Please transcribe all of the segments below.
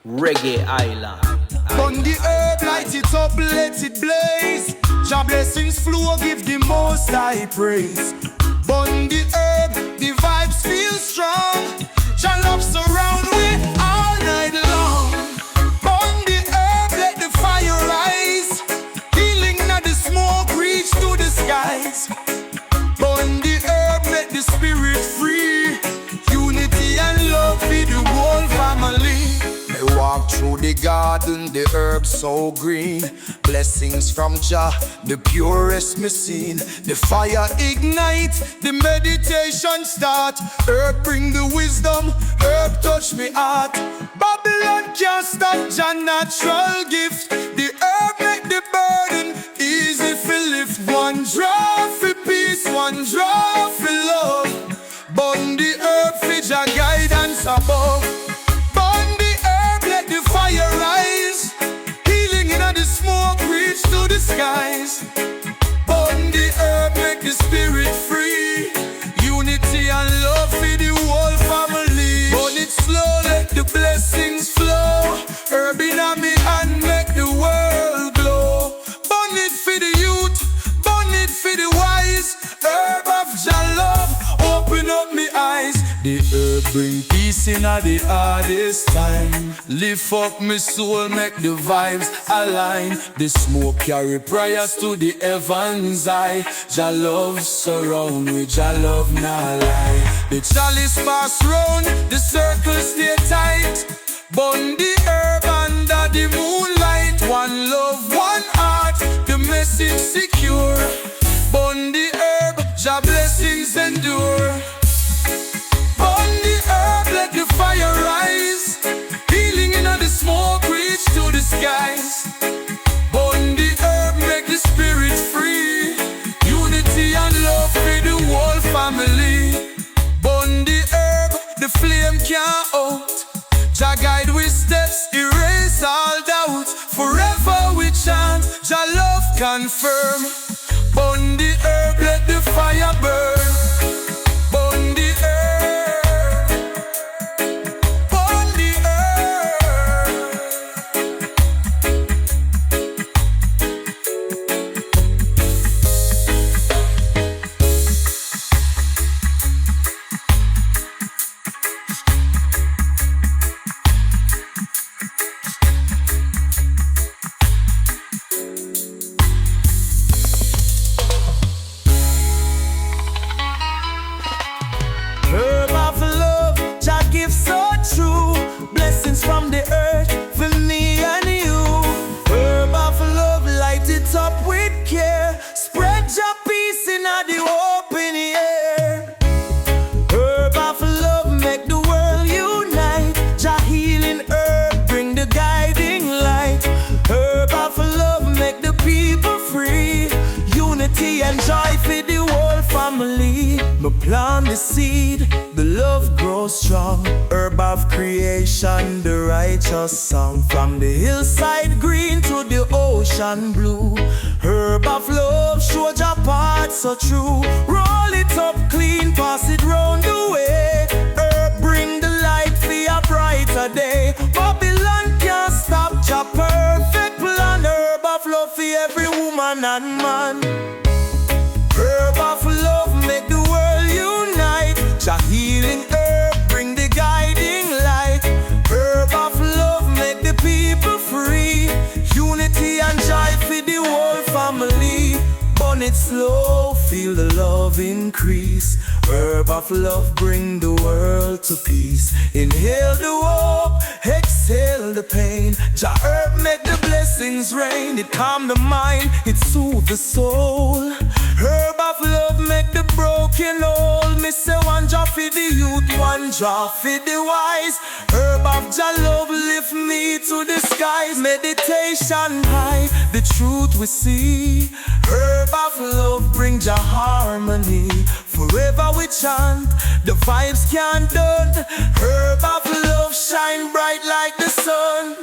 Reggae Island. Burn the herb, light it up, let it blaze. Jah blessings flow, give the most high praise. Burn the herb, the vibes feel strong. Jah love surround we all night long. Burn the herb, let the fire rise. Healing not the smoke reach to the skies. Burn the herb, let the spirit free. Unity and love for the whole family. I walk through the garden, the herb so green. Blessings from Jah, the purest me seen. The fire ignite, the meditation start. Herb bring the wisdom, herb touch me heart. Babylon can't stop Jah natural gift. The herb make the burden easy for lift. One drop for peace, one drop for love. Burn the herb for Jah guidance above. Fire rise, healing in the smoke reach to the skies. Burn the herb, make the spirit free. Unity and love for the whole family. Burn it slow, let the blessings flow. Herb in a me hand, make the world glow. Burn it for the youth, burn it for the wise. Herb of Jah love, open up me eyes. The herb bring peace in the hardest time. Lift up my soul, make the vibes align. The smoke carry prayers to the heavens high. Jah love surround me, Jah love not lie. The chalice pass round, the circle stay tight. Burn the herb under the moonlight. One love, one heart, the message secure. Burn the herb, Jah blessings endure. Burn the herb, let the fire rise. Healing in the smoke reach to the skies. Burn the herb, make the spirit free. Unity and love for the whole family. Burn the herb, the flame can't out. Jah guide with steps, erase all doubt. Forever we chant, Jah love confirm. Burn the herb, let the fire burn. Burn the herb, burn the herb. Herb of love, Jah give so true. Blessings from the earth for me and you. Herb of love, light it up with care. Spread Jah peace in the open air. Herb of love, make the world unite. Jah healing herb, bring the guiding light. Herb of love, make the people free. Unity and joy for the whole family. Me plant the seed, the love grows strong. Herb of creation, the righteous song. From the hillside green to the ocean blue. Herb of love, show Jah part so true. Roll it up clean, pass it round the way. Herb bring the light for a brighter day. Babylon can't stop Jah perfect plan. Herb of love for every woman and man. Herb of love, make the world unite. Jah healing herb, bring the guiding light. Herb of love, make the people free. Unity and joy for the whole family. Burn it slow, feel the love increase. Herb of love, bring the world to peace. Inhale the hope, exhale the pain. Jah herb, make the blessings rain. It calm the mind, it soothe the soul. Herb of love, make the broken whole. Me say one drop for the youth, one drop for the wise. Herb of Jah love, lift me to the skies. Meditation high, the truth we see. Herb of love, bring Jah harmony. Forever we chant, the vibes can't done. Herb of love, shine bright like the sun.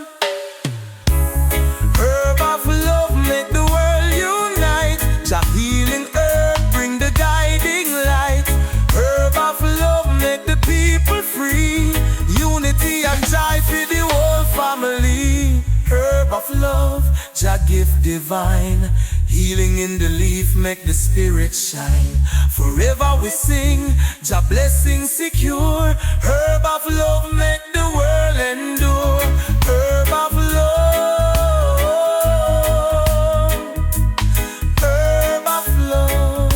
Herb of love, make the world unite. Jah healing herb, bring the guiding light. Herb of love, make the people free. Unity and joy for the whole family. family. Herb of love, Jah gift divine. Healing in the leaf, make the spirit shine. Forever we sing, Jah blessing secure. Herb of love, make the world endure. Herb of love, herb of love.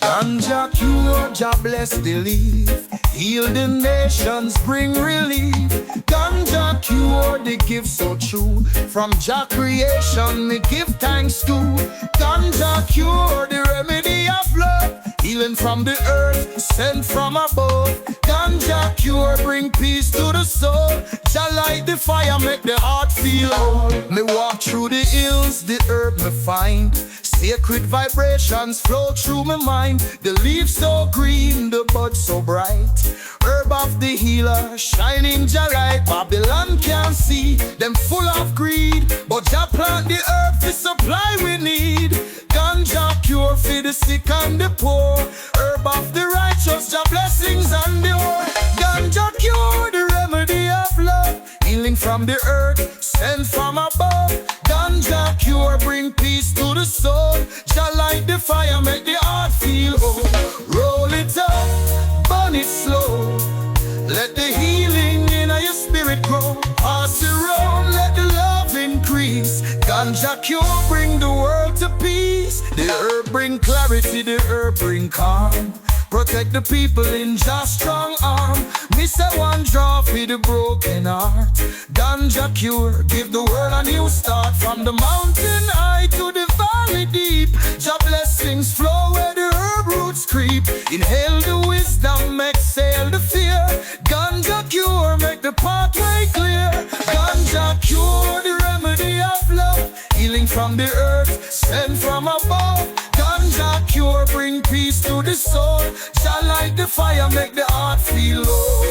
Ganja cure, Jah bless the leaf. Heal the nations, bring relief. Ganja cure, the gift so true. From Jah creation, me give thanks to. Ganja cure, the remedy of love. Healing from the earth, sent from above. Ganja cure, bring peace to the soul. Jah light the fire, make the heart feel whole. Me walk through the hills, the herb me find. Sacred vibrations flow through my mind. The leaves so green, the bud so bright. Herb of the healer, shining Jah light. Babylon can't see, them full of greed. But Jah plant the herb to supply we need. Ganja cure for the sick and the poor. Herb of the righteous, Jah blessings endure. Ganja cure, the remedy of love. Healing from the earth, sent from above. Ganja cure, bring peace to the soul. Jah light the fire, make the heart feel whole. Roll it up, burn it slow. Let the healing in your spirit grow. Pass it around, let the love increase. Ganja cure, bring the world to peace. The herb bring clarity, the herb bring calm. Protect the people in Jah's strong arm. Miss a one draw for the broken heart. Ganja cure, give the world a new start. From the mountain high to the valley deep, Jah blessings flow where the herb roots creep. Inhale the wisdom, exhale the fear. Ganja cure, make the pathway clear. Ganja cure, the remedy of love. Healing from the earth, sent from above. Ganja cure, bring peace to the soul. Jah light the fire, make the heart feel low.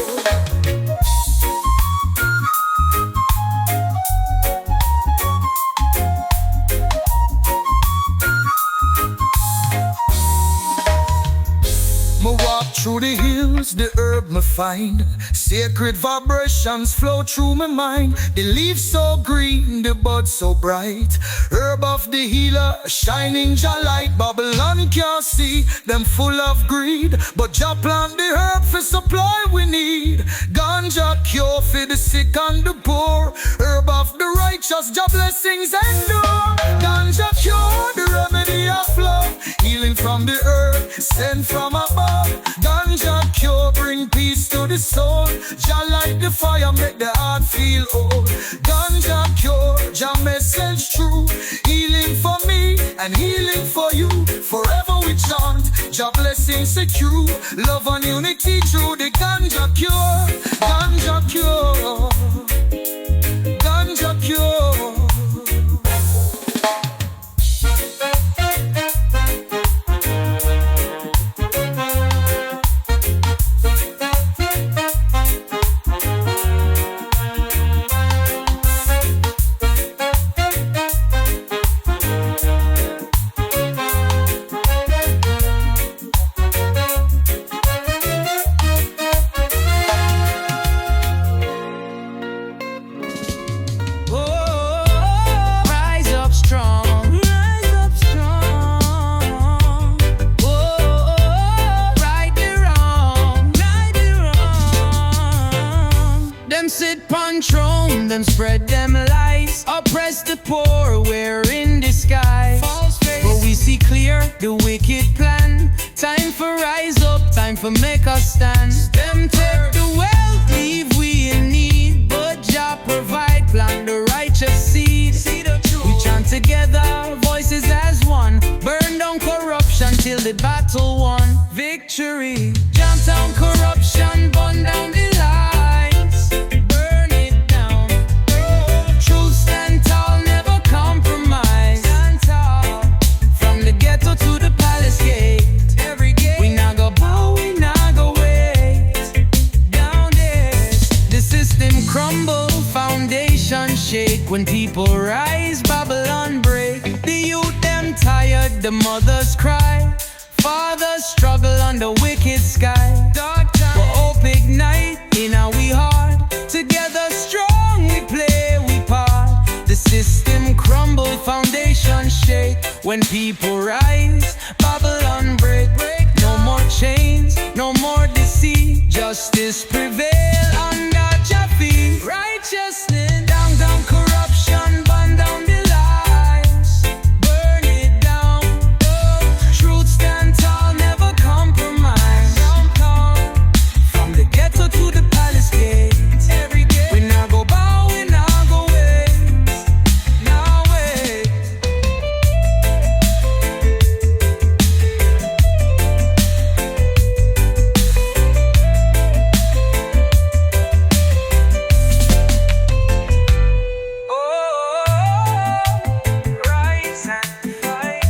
Me walk through the hills, the herb me find. Sacred vibrations flow through my mind. The leaves so green, the bud so bright. Herb of the healer, shining Jah light. Babylon can't see, them full of greed. But Jah plant the herb for supply we need. Ganja cure for the sick and the poor. Herb of the righteous, Jah blessings endure. Ganja cure, the remedy of love. Healing from the earth, sent from above. Ganja cure, bring peace to the soul. Jah light the fire, make the heart feel whole. Ganja cure, Jah message true. Healing for me and healing for you. Forever we chant, Jah blessing secure. Love and unity through the ganja cure. Ganja cure, ganja cure. them spread them lies. Oppress the poor, we're in disguise. But we see clear the wicked plan. Time for rise up, time for make us stand. Them take the wealth, leave we in need. But Jah provide, plant the righteous seed. We chant together, voices as one. Burn down corruption till the battle won. Victory, jump down corruption, burn down the lies. Burn it down. Truth stand tall, never compromise. Stand tall. From the ghetto to the palace gate. Every gate. We not go bow, we not go wait. Down there, the system crumble, foundation shake. When people rise, Babylon break. The youth them tired, the mothers cry. Fathers struggle under wicked sky. Dark time, but hope ignite in our we heart. Together strong we play, we part. The system crumble, foundation shake. When people rise, Babylon break. No more chains, no more deceit. Justice prevail under Jah feet. Righteousness, down, down corruption, burn down the lies. Burn it down. Truth stand tall, never compromise. From the ghetto to the palace gate. Every day, we not go bow, we not go wait. Now wait. Rise and fight.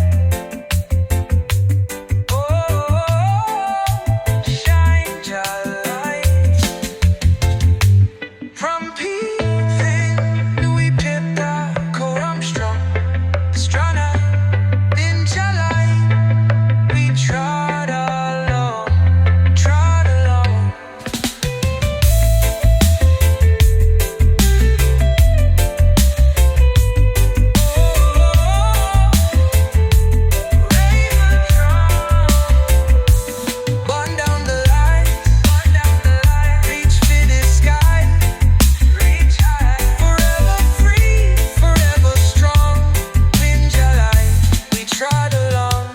Shine your light. From peeping, we pip the core strong. Stronger in July. We trod along, trod along. Burn down the lights, reach for the sky, reach high. Forever free, forever strong. In July, we trod along.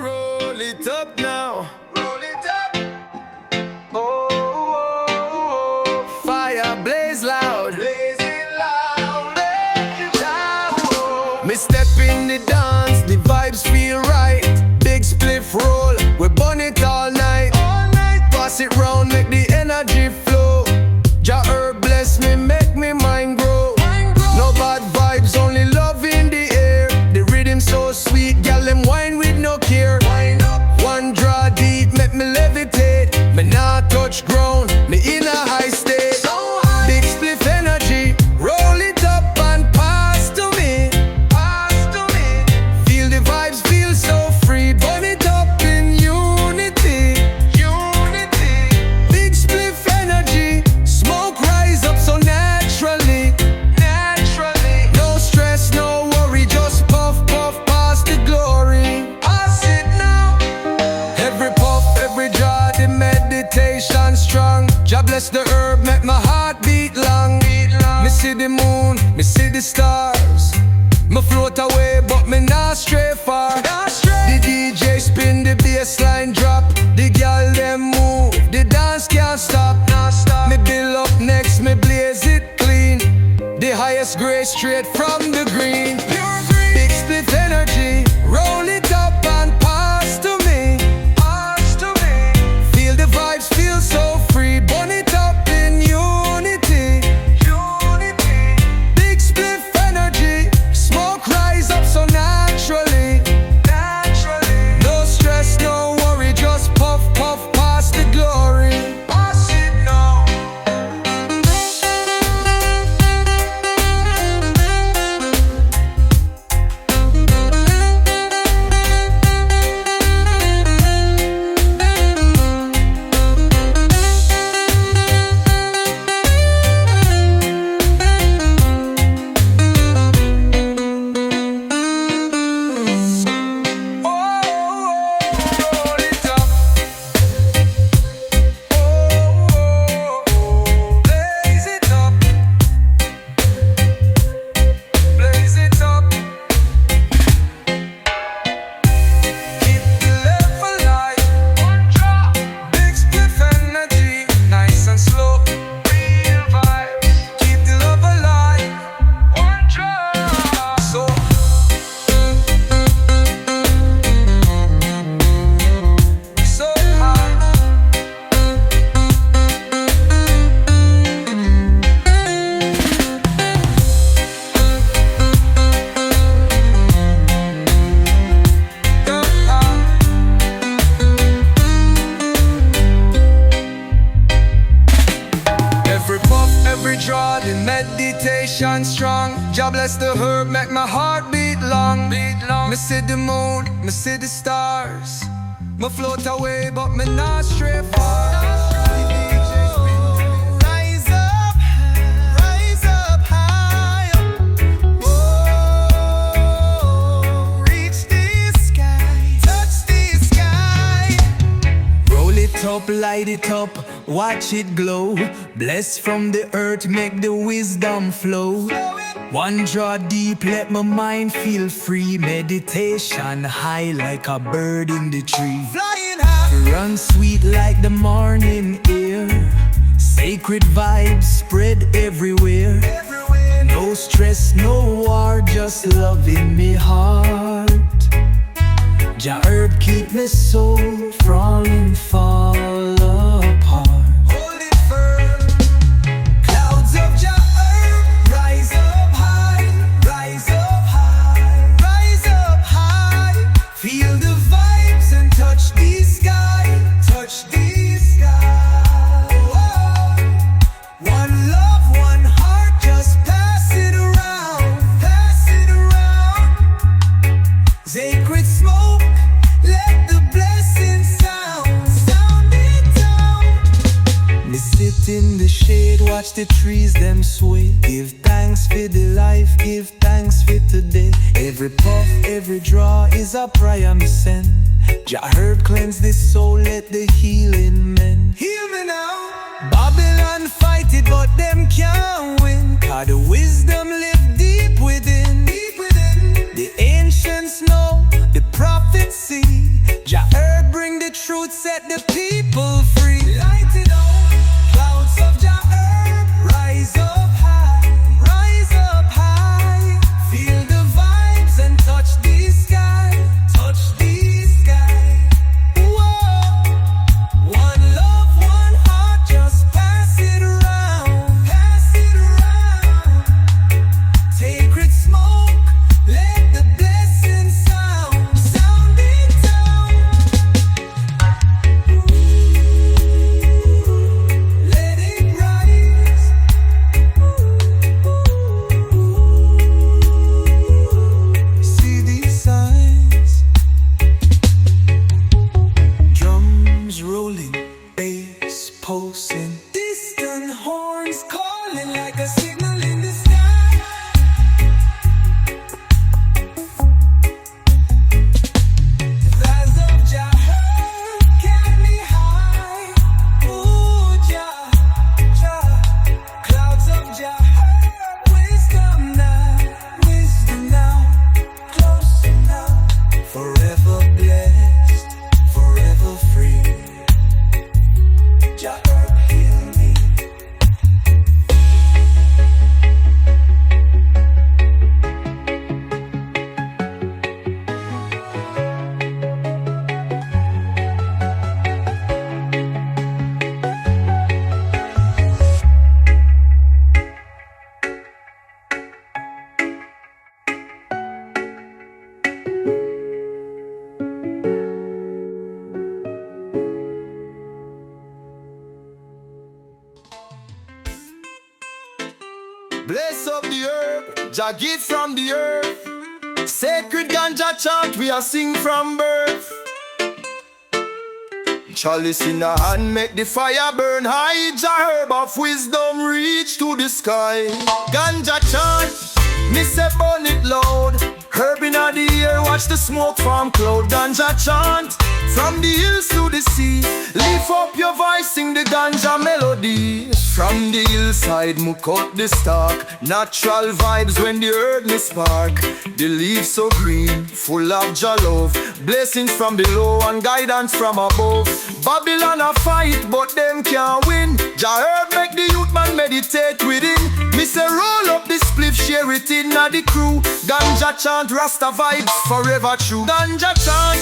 Roll it up now. Roll it up. Fire blaze loud. Blazing loud. Me step in the dance, the vibes feel right. Big spliff roll, we burn it all night. Pass it round, make the energy flow. Jah herb bless me, make me mind grow. No bad vibes, only love in the air. The rhythm so sweet, gal them wine with no care. One draw deep, make me levitate. Me not touch ground, me in a high state. Big spliff energy, roll it up and pass to me. Feel the vibes, feel so free. Burn it up in unity. Big spliff energy, smoke rise up so naturally. No stress, no worry, just puff, puff, pass the glory. Pass it now. Every puff, every draw, the meditation strong. Jah bless the herb, make my heart beat long. Me see the moon, me see the stars. Me float away, but me not stray far. The DJ spin the bassline drop. The gal them move, the dance can't stop. Me build up next, me blaze it clean. The highest grade straight from the green. Big split energy, roll it up and pass to me. Feel the vibes, feel so free. Burn it up in unity. Big split foundation strong. Jah bless the herb, make my heart beat long. Me see the moon, me see the stars. Me float away, but me not stray far. Rise up high. Oh, reach the sky, touch the sky. Roll it up, light it up, watch it glow. Blessed from the earth, make the wisdom flow. One draw deep, let my mind feel free. Meditation high like a bird in the tree. Flying high, Run sweet like the morning air. Sacred vibes spread everywhere. everywhere. No stress, no war, just love in me heart. Jah herb keep me soul from fall apart. Hold it firm. Clouds of Jah herb, rise up high, rise up high, rise up high. Feel the vibes and touch the sky, touch the sky. Whoa. One love, one heart, just pass it around, pass it around. Sacred smoke, let the blessing sound, sound it down. Me sit in the shade, watch the trees them sway. Give thanks for the life, give thanks for today. Every puff, every draw is a prayer me send. Jah herb cleanse the soul, let the healing mend. Heal me now. Babylon fight it, but them can't win. 'Cause the wisdom live deep within. Deep within. The ancients know, the prophets see. Jah herb bring the truth, set the people free. Light it up. Clouds of Jah herb, rise up high, rise up high. Feel the vibes and touch the sky, touch the sky. Whoa. One love, one heart, just pass it around, pass it around. Sacred smoke, let the blessing sound, sound it down. Let it rise. See these signs. Drums rolling, bass pulsing. Distant horns calling like a signal in the sky. Rise up, Jah herb, carry me high. Ooh, Jah, Jah. Clouds of Jah herb, wisdom now, closer now. Forever blessed, forever free. Jah herb, heal me. Bless up the herb, Jah give from the earth. Sacred ganja chant we are sing from birth. Chalice in a hand make the fire burn high. Jah herb of wisdom reach to the sky. Ganja chant, me say burn it loud. Herb in the air, watch the smoke from cloud. Ganja chant, from the hills to the sea. Lift up your voice, sing the ganja melody. From the hillside, mo cut the stalk. Natural vibes when the earth me spark. The leaves so green, full of Jah love. Blessings from below and guidance from above. Babylon a fight, but them can't win. Jah herb make the youth man meditate within. Me say roll up the spliff, share it in a the crew. Ganja chant, Rasta vibes forever true. Ganja chant,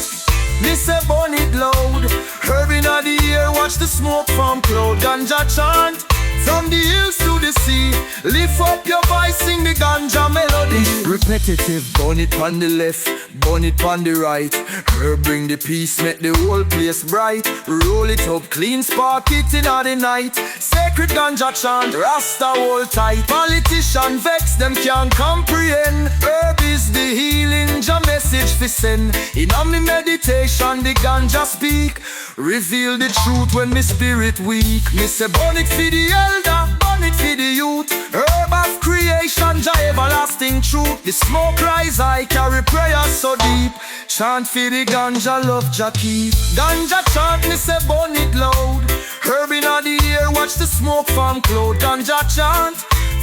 me say burn it loud. Herb in the air, watch the smoke from cloud. Ganja chant, From the hills to the sea, lift up your voice, sing the ganja melody. Repetitive, burn it on the left, burn it on the right. Herb bring the peace, make the whole place bright. Roll it up, clean, spark it in the night. Sacred ganja chant, Rasta hold tight. Politician vex, them can't comprehend. Herb is the healing, ja message fi send. In a me meditation, the ganja speak. Reveal the truth when me spirit weak. Me say burn it for the elder, burn it for the youth. Herb of creation, ja everlasting truth. The smoke rise high, carry prayer so deep. Chant for the ganja, love ja keep. Ganja chant, me say burn it loud. Herb inna the air, watch the smoke from cloud. Ganja chant,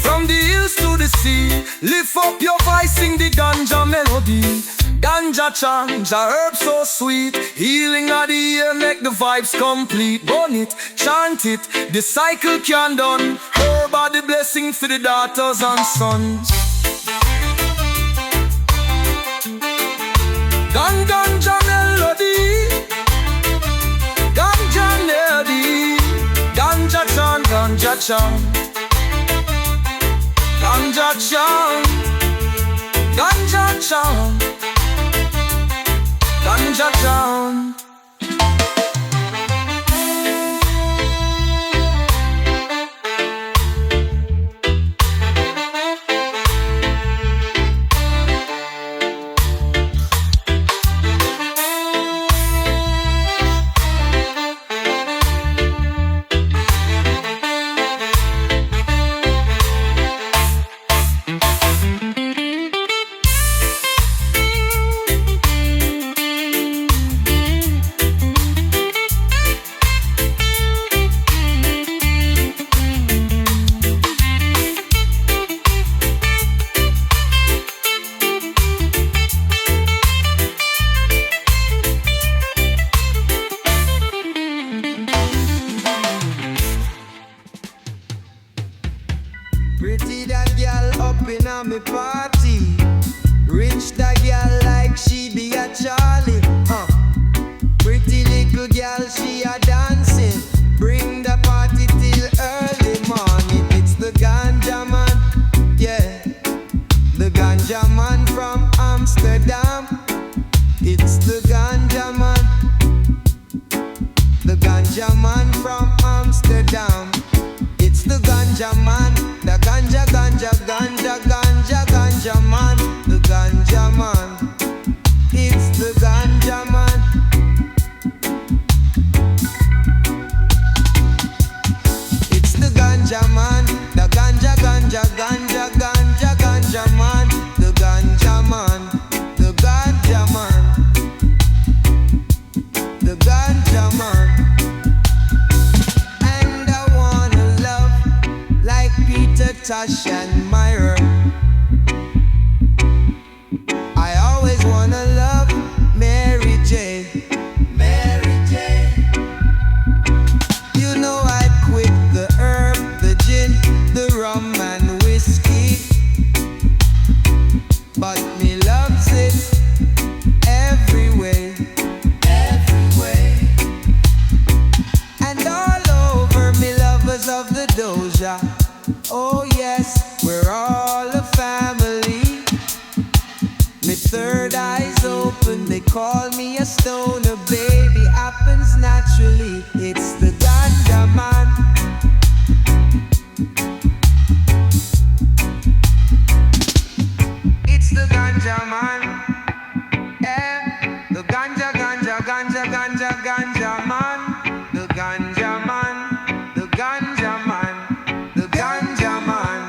from the hills to the sea. Lift up your voice, sing the ganja melody. Ganja chant, ja herb so sweet. Healing of the air, make the vibes complete. Burn it, chant it, the cycle can done. Herb are the blessing for the daughters and sons. Ganja melody, ganja melody, ganja chant, ganja chant, ganja chant, ganja chant, ganja chant. Pretty that girl up in a me party. Rich that girl like she be a Charlie. Pretty little girl, she a dancing. Bring the party till early morning. It's the ganja man, yeah. The ganja man from Amsterdam. It's the ganja man. The ganja man from Amsterdam. It's the ganja man. The ganja, ganja, ganja, ganja, ganja man. The ganja man. It's the ganja man. It's the ganja man. The ganja, ganja, ganja, ganja, ganja man. The ganja man. The ganja man. The ganja man. And I wanna love like Peter, Tosh and Myra. I always wanna love Mary J. Mary J. You know I'd quit the herb, the gin, the rum and whiskey, but me loves it every way, every way. And all over me lovers of the doja. Oh yes, we're all a family. My third eye's open, they call me a stoner, baby, happens naturally. It's the ganja man. It's the ganja man. Yeah, the ganja, ganja, ganja, ganja, ganja man. The ganja man. The ganja man. The ganja man.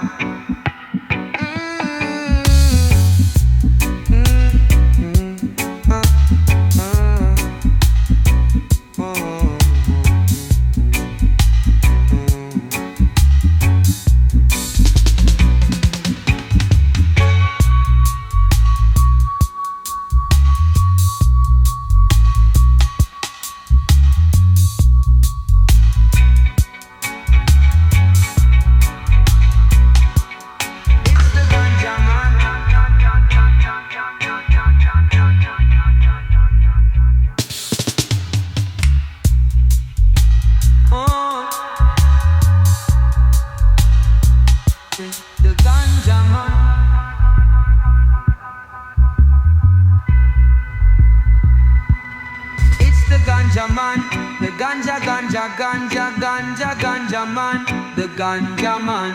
ganja man, the ganja, ganja, ganja, ganja, ganja man, the ganja man,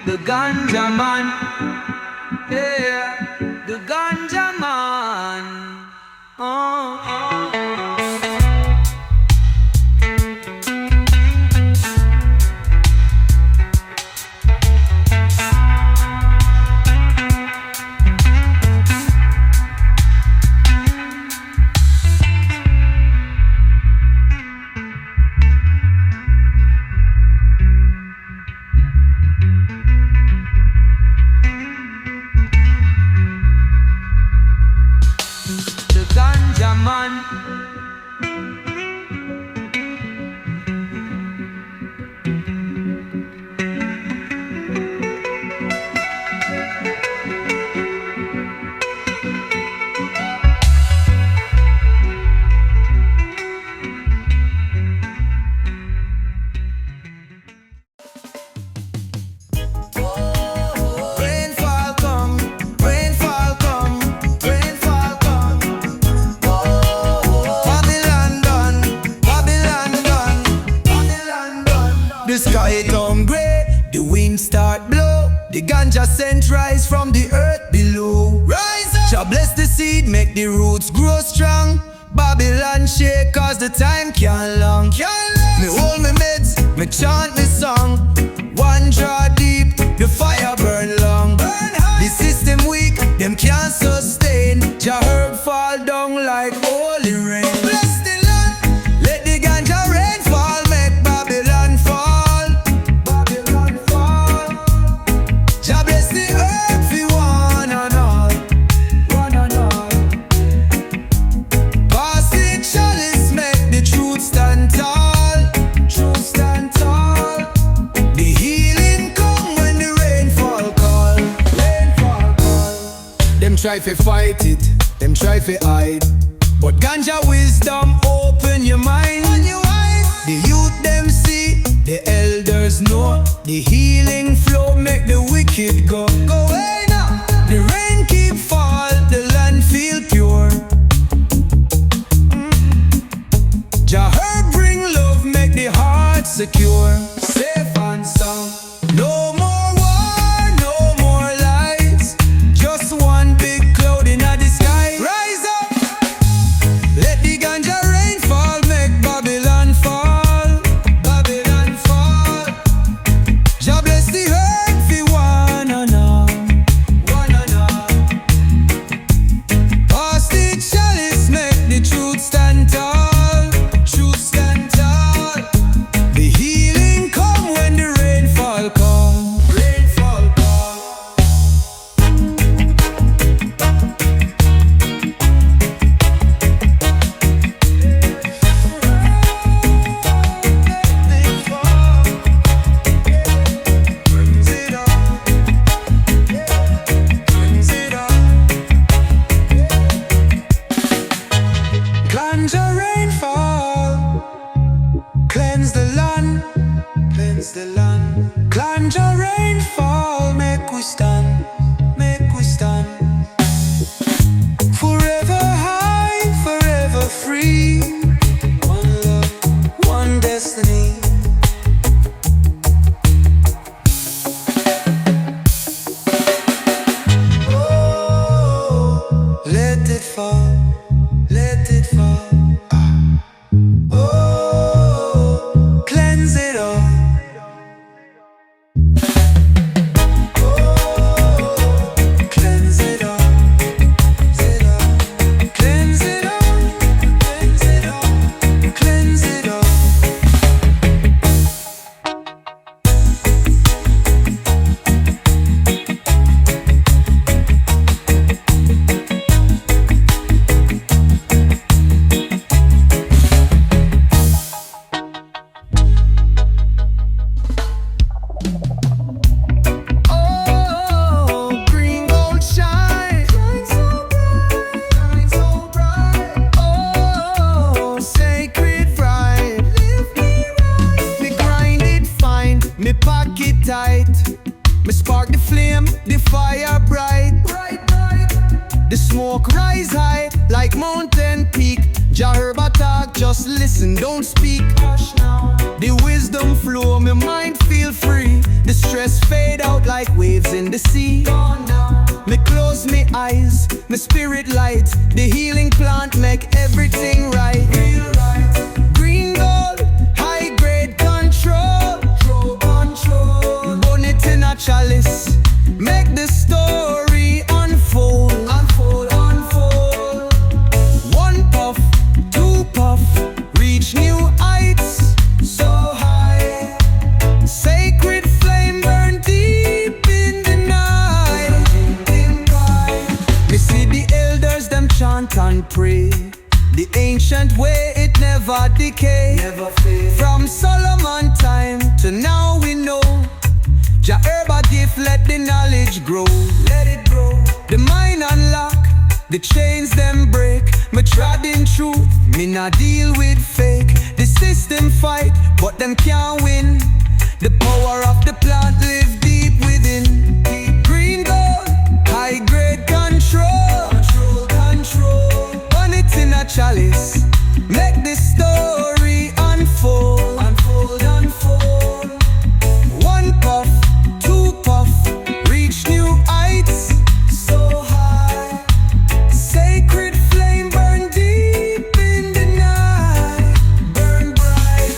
the ganja man, yeah, the ganja man. Oh, oh. The ganja scent rise from the earth below. Rise up! Jah bless the seed, make the roots grow strong. Babylon shake cause the time can't long. Me hold me meds, me chant me song. One draw deep, the fire burn long. The system weak, them can't sustain. Jah herb fall down like holy rain. Bless the land, let the ganja rain fall, make Babylon fall. Babylon fall. Jah bless the earth for one and all. One and all. Pass the chalice, make the truth stand tall. Truth stand tall. The healing come when the rainfall call. Rainfall call. Them try to fight it, them try to hide, but ganja wisdom open your mind. The youth them see, the elders know. The healing flow make the wicked go. Go away now. The rain keep fall, the land feel pure. Jah herb bring love, make the heart secure. Safe and sound. No more war, no more lies. Just one big cloud in the sky. Rise up, let the ganja rain fall, make Babylon fall. Babylon fall. Jah bless the earth for one and all. One and all. Pass the chalice, make the truth stand tall. Truth stand tall. The healing come when the rainfall call. Rainfall call. Brings it up. Brings it up. Ganja rainfall, cleanse the land, cleanse the land. Ganja rainfall, make we stand, make we stand. Forever high, forever free. One love, one destiny. Oh, let it fall, let it fall. Oh, cleanse it all. Oh, cleanse it all. Cleanse it all. Cleanse it all. Cleanse it all. Oh, green gold shine, shine so bright, shine so bright. Oh, sacred bride, lift me right. Me grind it fine, me pack it tight. Me spark the flame, the fire bright, bright, bright. The smoke rise high like mountain peak. Jah herb attack, just listen, don't speak. Hush now. The wisdom flow, my mind feel free. The stress fade out like waves in the sea. Gone now. Me close me eyes, my spirit light. The healing plant make everything right. Real right. Green gold, high grade control. Control. Burn it in a chalice. Make the story unfold. Unfold, unfold. One puff, two puff, reach new heights so high. Sacred flame burn deep in the night. Me see the elders them chant and pray. The ancient way it never decay. Never fade. From Solomon time to now we know. Jah herb a gift, let the knowledge grow. Let it grow. The mind unlock, the chains them break. Me trod in truth, me not deal with fake. The system fight, but them can't win. The power of the plant live deep within. Green gold, high grade control. Control, control. Burn it in a chalice. Make the story unfold. Unfold, unfold. One puff, two puff, reach new heights so high. Sacred flame burn deep in the night. Burn bright.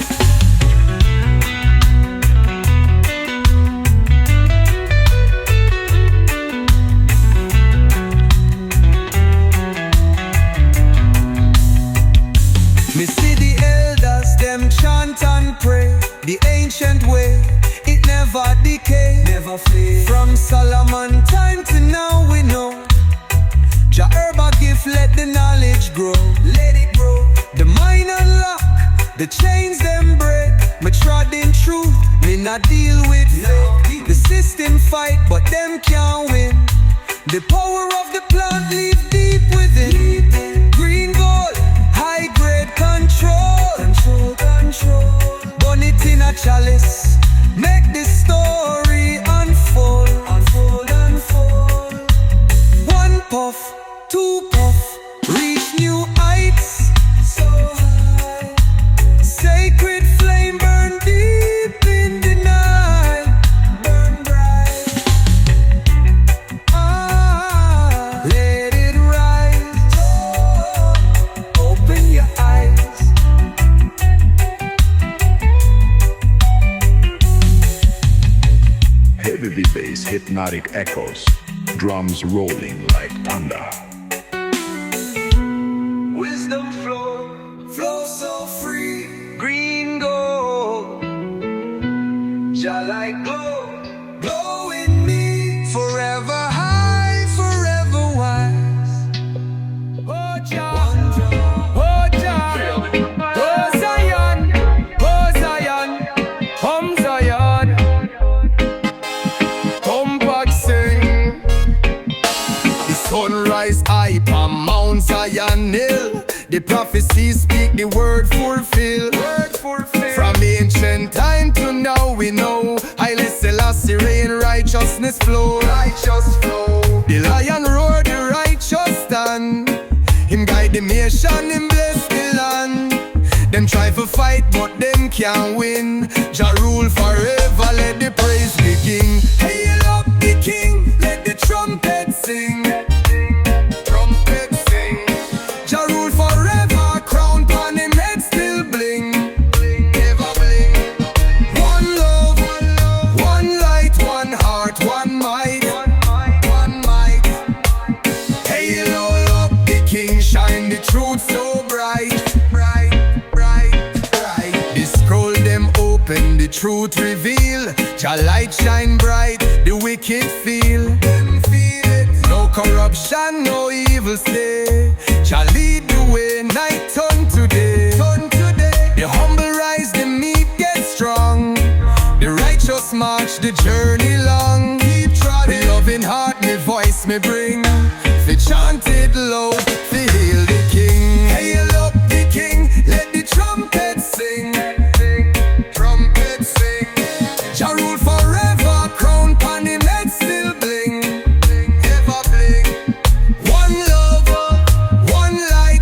Me see the elders, them chant and pray. The ancient way, it never decay. Never fade. From Solomon time to now we know. Jah herb a gift, let the knowledge grow. Let it grow. The mind unlock, the chains them break. Me trod in truth, me not deal with fake. The system fight, but them can't win. The power of the plant live deep within. Green gold, high grade control. Control, control. Burn it in a chalice. Make the story unfold. Unfold, unfold. One puff, two puff, reach new heights so high. Sacred flame burn deep in the night. Burn bright. Ah, let it rise. Open your eyes. Heavy bass, hypnotic echoes, drums rolling like thunder. Wisdom flow, flow so free. Green gold, Jah like glow, glow in me. Forever high, forever wise. Oh Jah, oh Jah, oh Zion, oh Zion, Zion. Come back sing. The sunrise high on Mount Zion hill. The prophecies speak, the word fulfill. From ancient time to now we know. Haile Selassie reign, righteousness flow. The lion roar, the righteous stand. Him guide the nation, him bless the land. Them try to fight, but them can't win. Jah rule forever, let the praise begin. Hail up the king, let the trumpet sing. Trumpet sing. Jah rule forever, crown pon him head still bling. Never bling. One love, one light, one heart, one might. One might. Hail all up the king, shine the truth so bright. The scroll them open, the truth reveal. Jah light shine bright, the wicked feel. Them feel it. No corruption, no evil stay. Jah lead the way, night turn to day. The humble rise, the meek get strong. The righteous march the journey long. Keep trotting, loving heart, me voice me bring. Fi chant it loud, fi hail the king. Hail up the king, let the trumpet sing. Trumpet sing. Jah rule forever, crown pon him head still bling. Ever bling. One love, one light.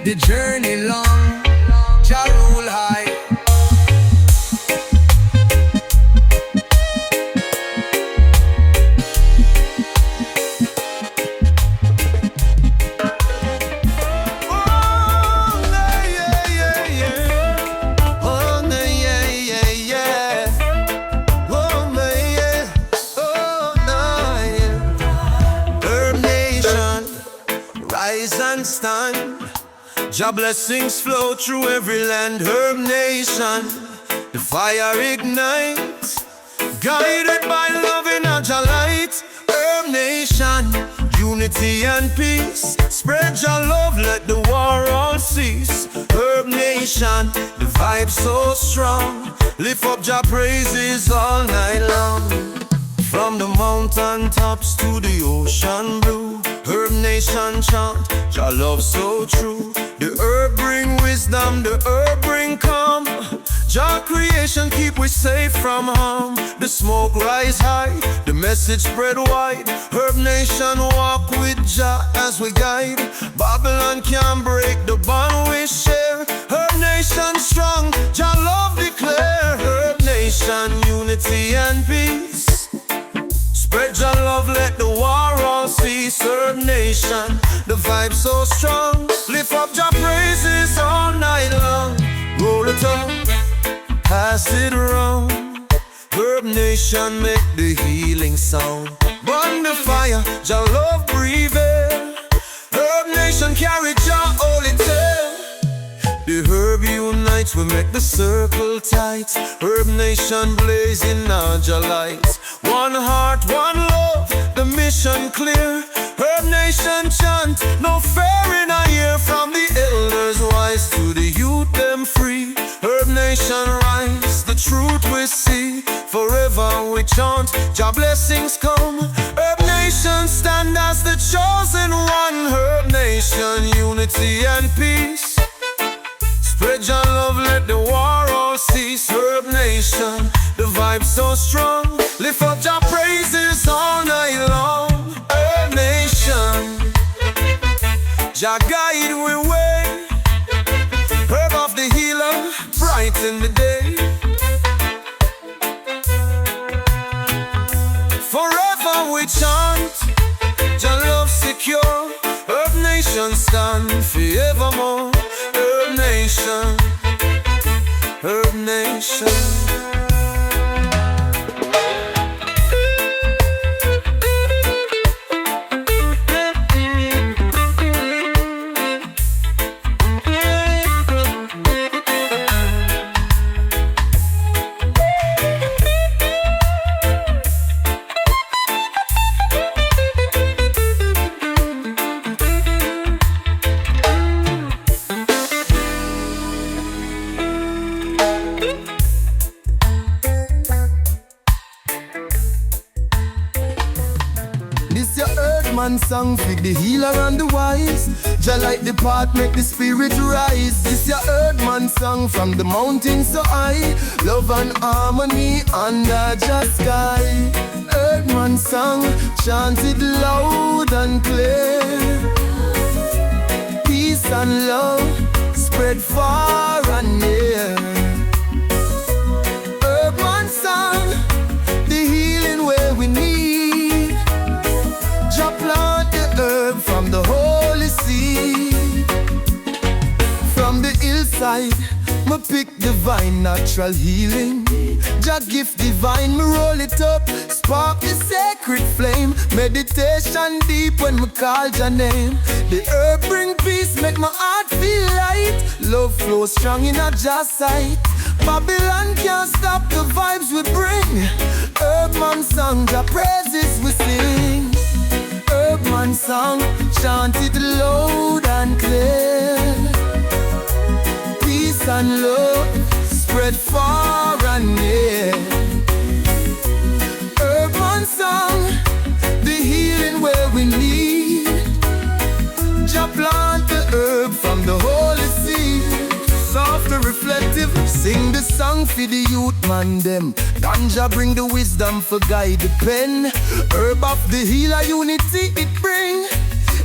The journey long, Jah rule high. Jah blessings flow through every land, herb nation. The fire ignites, guided by love in a Jah light. Herb nation, unity and peace. Spread Jah love, let the war all cease. Herb nation, the vibe so strong. Lift up Jah praises all night long. From the mountain tops to the ocean blue, herb nation chant, Jah love so true. The herb bring wisdom, the herb bring calm. Jah creation keep we safe from harm. The smoke rise high, the message spread wide. Herb nation walk with Jah as we guide. Babylon can't break the bond we share. Herb nation strong, Jah love declare. Herb nation, unity and peace. Spread Jah love, let the war all cease. Herb nation, the vibe so strong. Lift up Jah praises all night long. Roll it up, pass it around. Herb nation make the healing sound. Burn the fire, Jah love breathe in. Herb nation carry Jah holy tale. The herb unites, we make the circle tight. Herb nation blazing our Jah lights. One heart, one love, the mission clear. Herb nation chant, no fear in our ear. From the elders wise to the youth them free. Herb nation rise, the truth we see. Forever we chant, Jah blessings come. Herb nation stand as the chosen one. Herb nation, unity and peace. Spread Jah love, let the war all cease. Herb nation, the vibe so strong. Lift up Jah praises all night long. Herb nation, Jah guide we way. Herb of the healer, bright in the day. Forever we chant, Jah love secure. Herb nation stand forevermore. Herb nation, herb nation. Song for the healer and the wise. Jah light the path, make the spirit rise. This your earthman song from the mountains so high. Love and harmony under Jah sky. Earthman song, chanted loud and clear. Peace and love spread far and near. Earthman song, the healing where we need. Jah plant the herb from the holy seed. From the hillside, me pick divine natural healing. Jah gift divine, me roll it up, spark the sacred flame. Meditation deep when me call Jah name. The herb bring peace, make my heart feel light. Love flow strong in a Jah sight. Babylon can't stop the vibes we bring. Herbman song, Jah praises we sing. Herbman song, chanted loud and clear. Peace and love spread far and near. Herbman song, the healing where we need. Jah plant the herb from the holy seed. Soft and reflective, sing the song for the youth man them. Ganja bring the wisdom for guide the pen. Herb of the healer, unity it bring.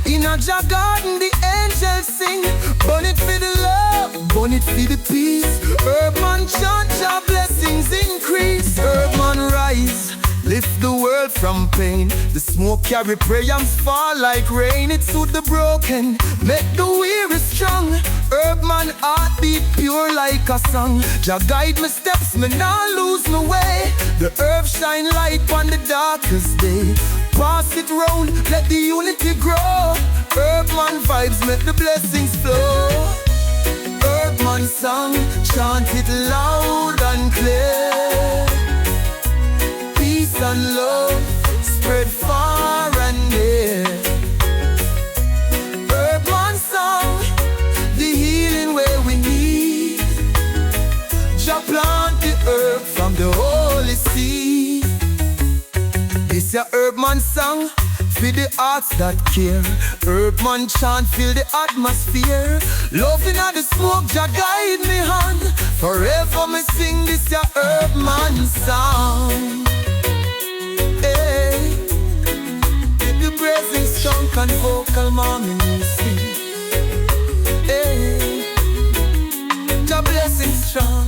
In a Jah garden the angels sing. Burn it for the love, burn it for the peace. Herb-man chant, Jah blessings increase. Herb-man rise, lift the world from pain. The smoke carry prayers fall like rain. It soothe the broken, make the weary strong. Herb-man heartbeat pure like a song. Jah guide my steps, me nah lose my way. The herb shine light on the darkest day. Pass it round, let the unity grow. Herb-man vibes make the blessings flow. Herb-man song, chant it loud and clear. Peace and love spread far and near. Herb-man song, the healing where we need. Jah plant the herb from the holy seed. This a herb-man song for the hearts that care. Herb-man chant fill the atmosphere. Loving at the smoke, Jah guide me hand. Forever me sing this a herb-man song. Hey, with the praising skunk and vocal mommy sing. Hey, Jah blessing strong.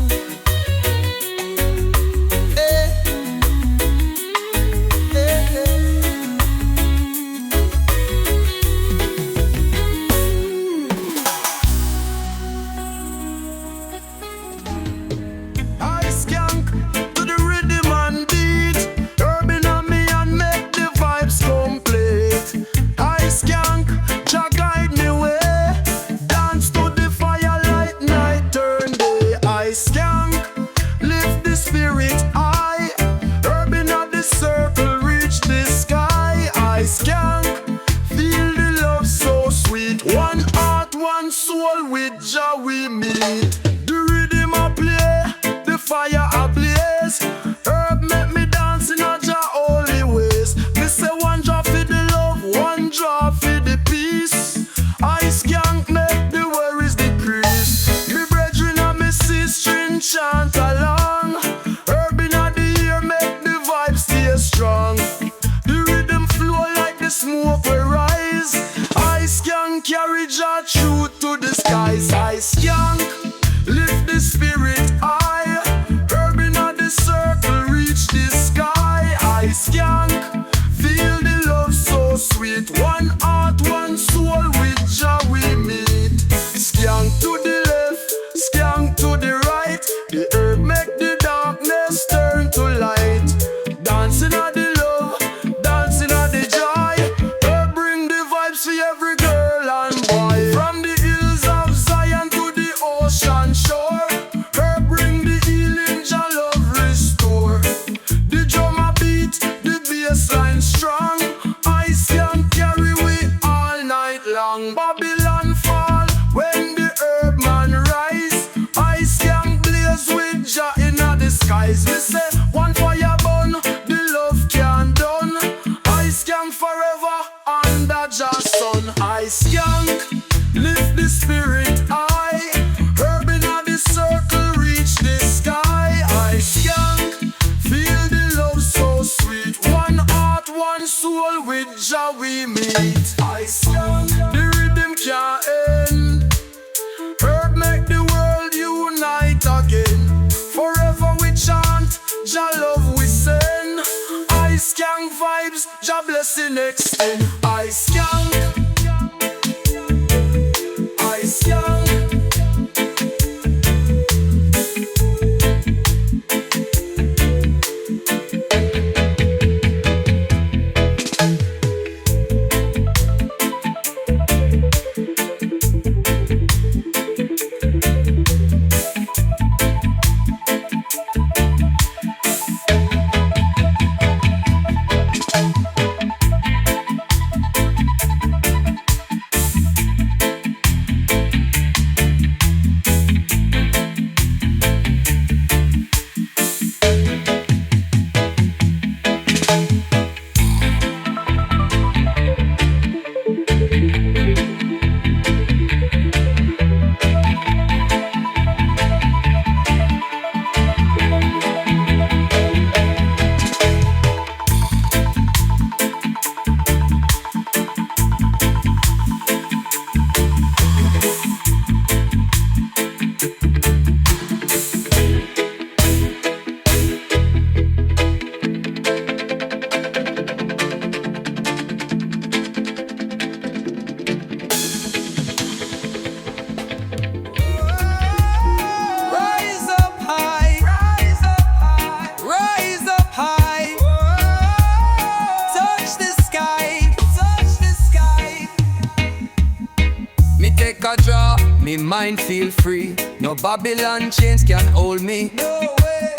take a draw, me mind feel free. No Babylon chains can hold me. No way.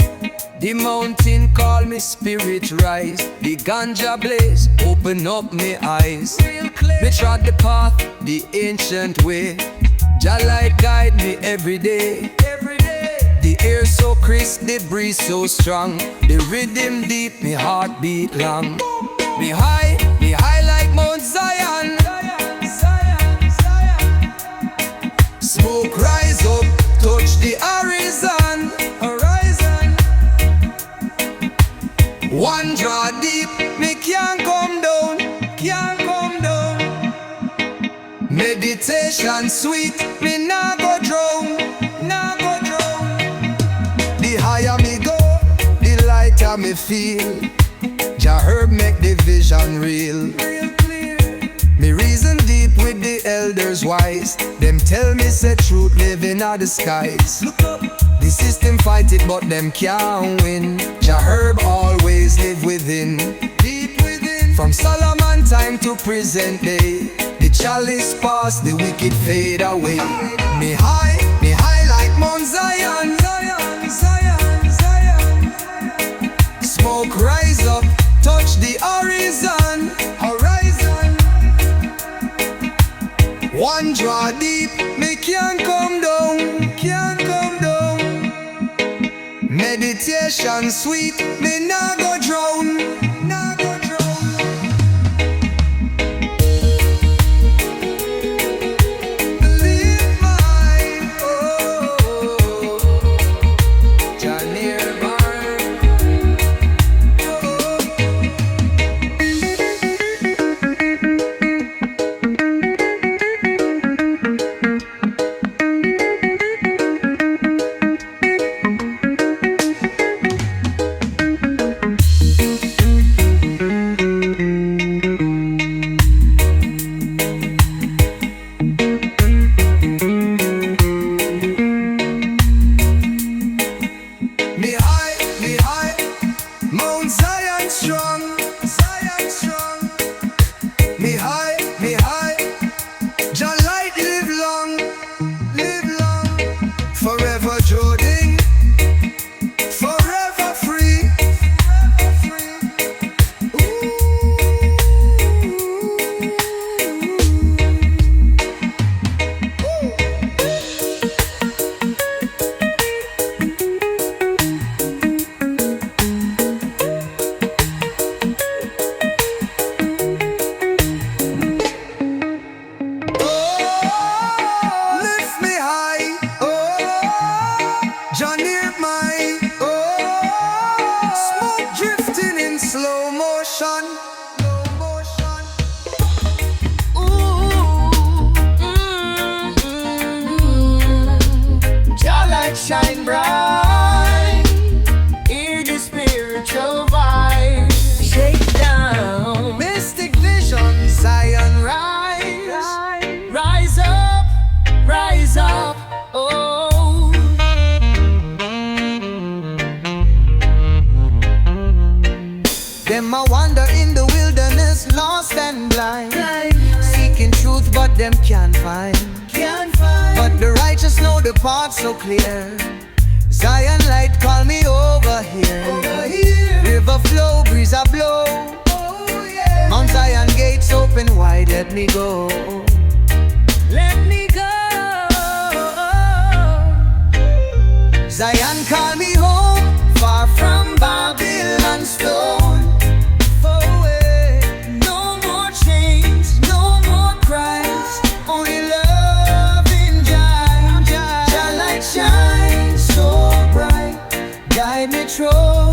The mountain call me, spirit rise. The ganja blaze, open up me eyes. Real clear. Me trod the path, the ancient way. Jah light guide me every day. Every day. The air so crisp, the breeze so strong. The rhythm deep, me heart beat long. Me high like Mount Zion. Smoke rise up, touch the horizon. One draw deep, me can't come down, can't come down. Meditation sweet, me nah go drown, nah go drown. The higher me go, the lighter me feel. Jah herb make the vision real. Me reason deep with the elders wise. Them tell me say truth living in the skies. Look up. The system fight it but them can't win. Jah herb always live within. Deep within. From Solomon time to present day. The chalice pass, the wicked fade away. Me high like Mount Zion. Zion, Zion, Zion. Smoke rise up, touch the horizon. Horizon. One draw deep, me can't come down, can't come down. Meditation sweet, me nah go drown, nah go drown. Believe mine, oh, Jah nearby. Shine bright, hear the spiritual vibe. Shake down, mystic vision, Zion rise. Rise up, rise up, oh. Them a wander in the wilderness, lost and blind, seeking truth but them can't find. But the righteous know the path so clear. Zion light call me over here. River flow, breeze a blow. Mount Zion gates open wide, let me go. Let me go. Zion call me home, far from Babylon's stone. No more chains, no more cries, only love in Jah. Jah light shine so bright, guide me through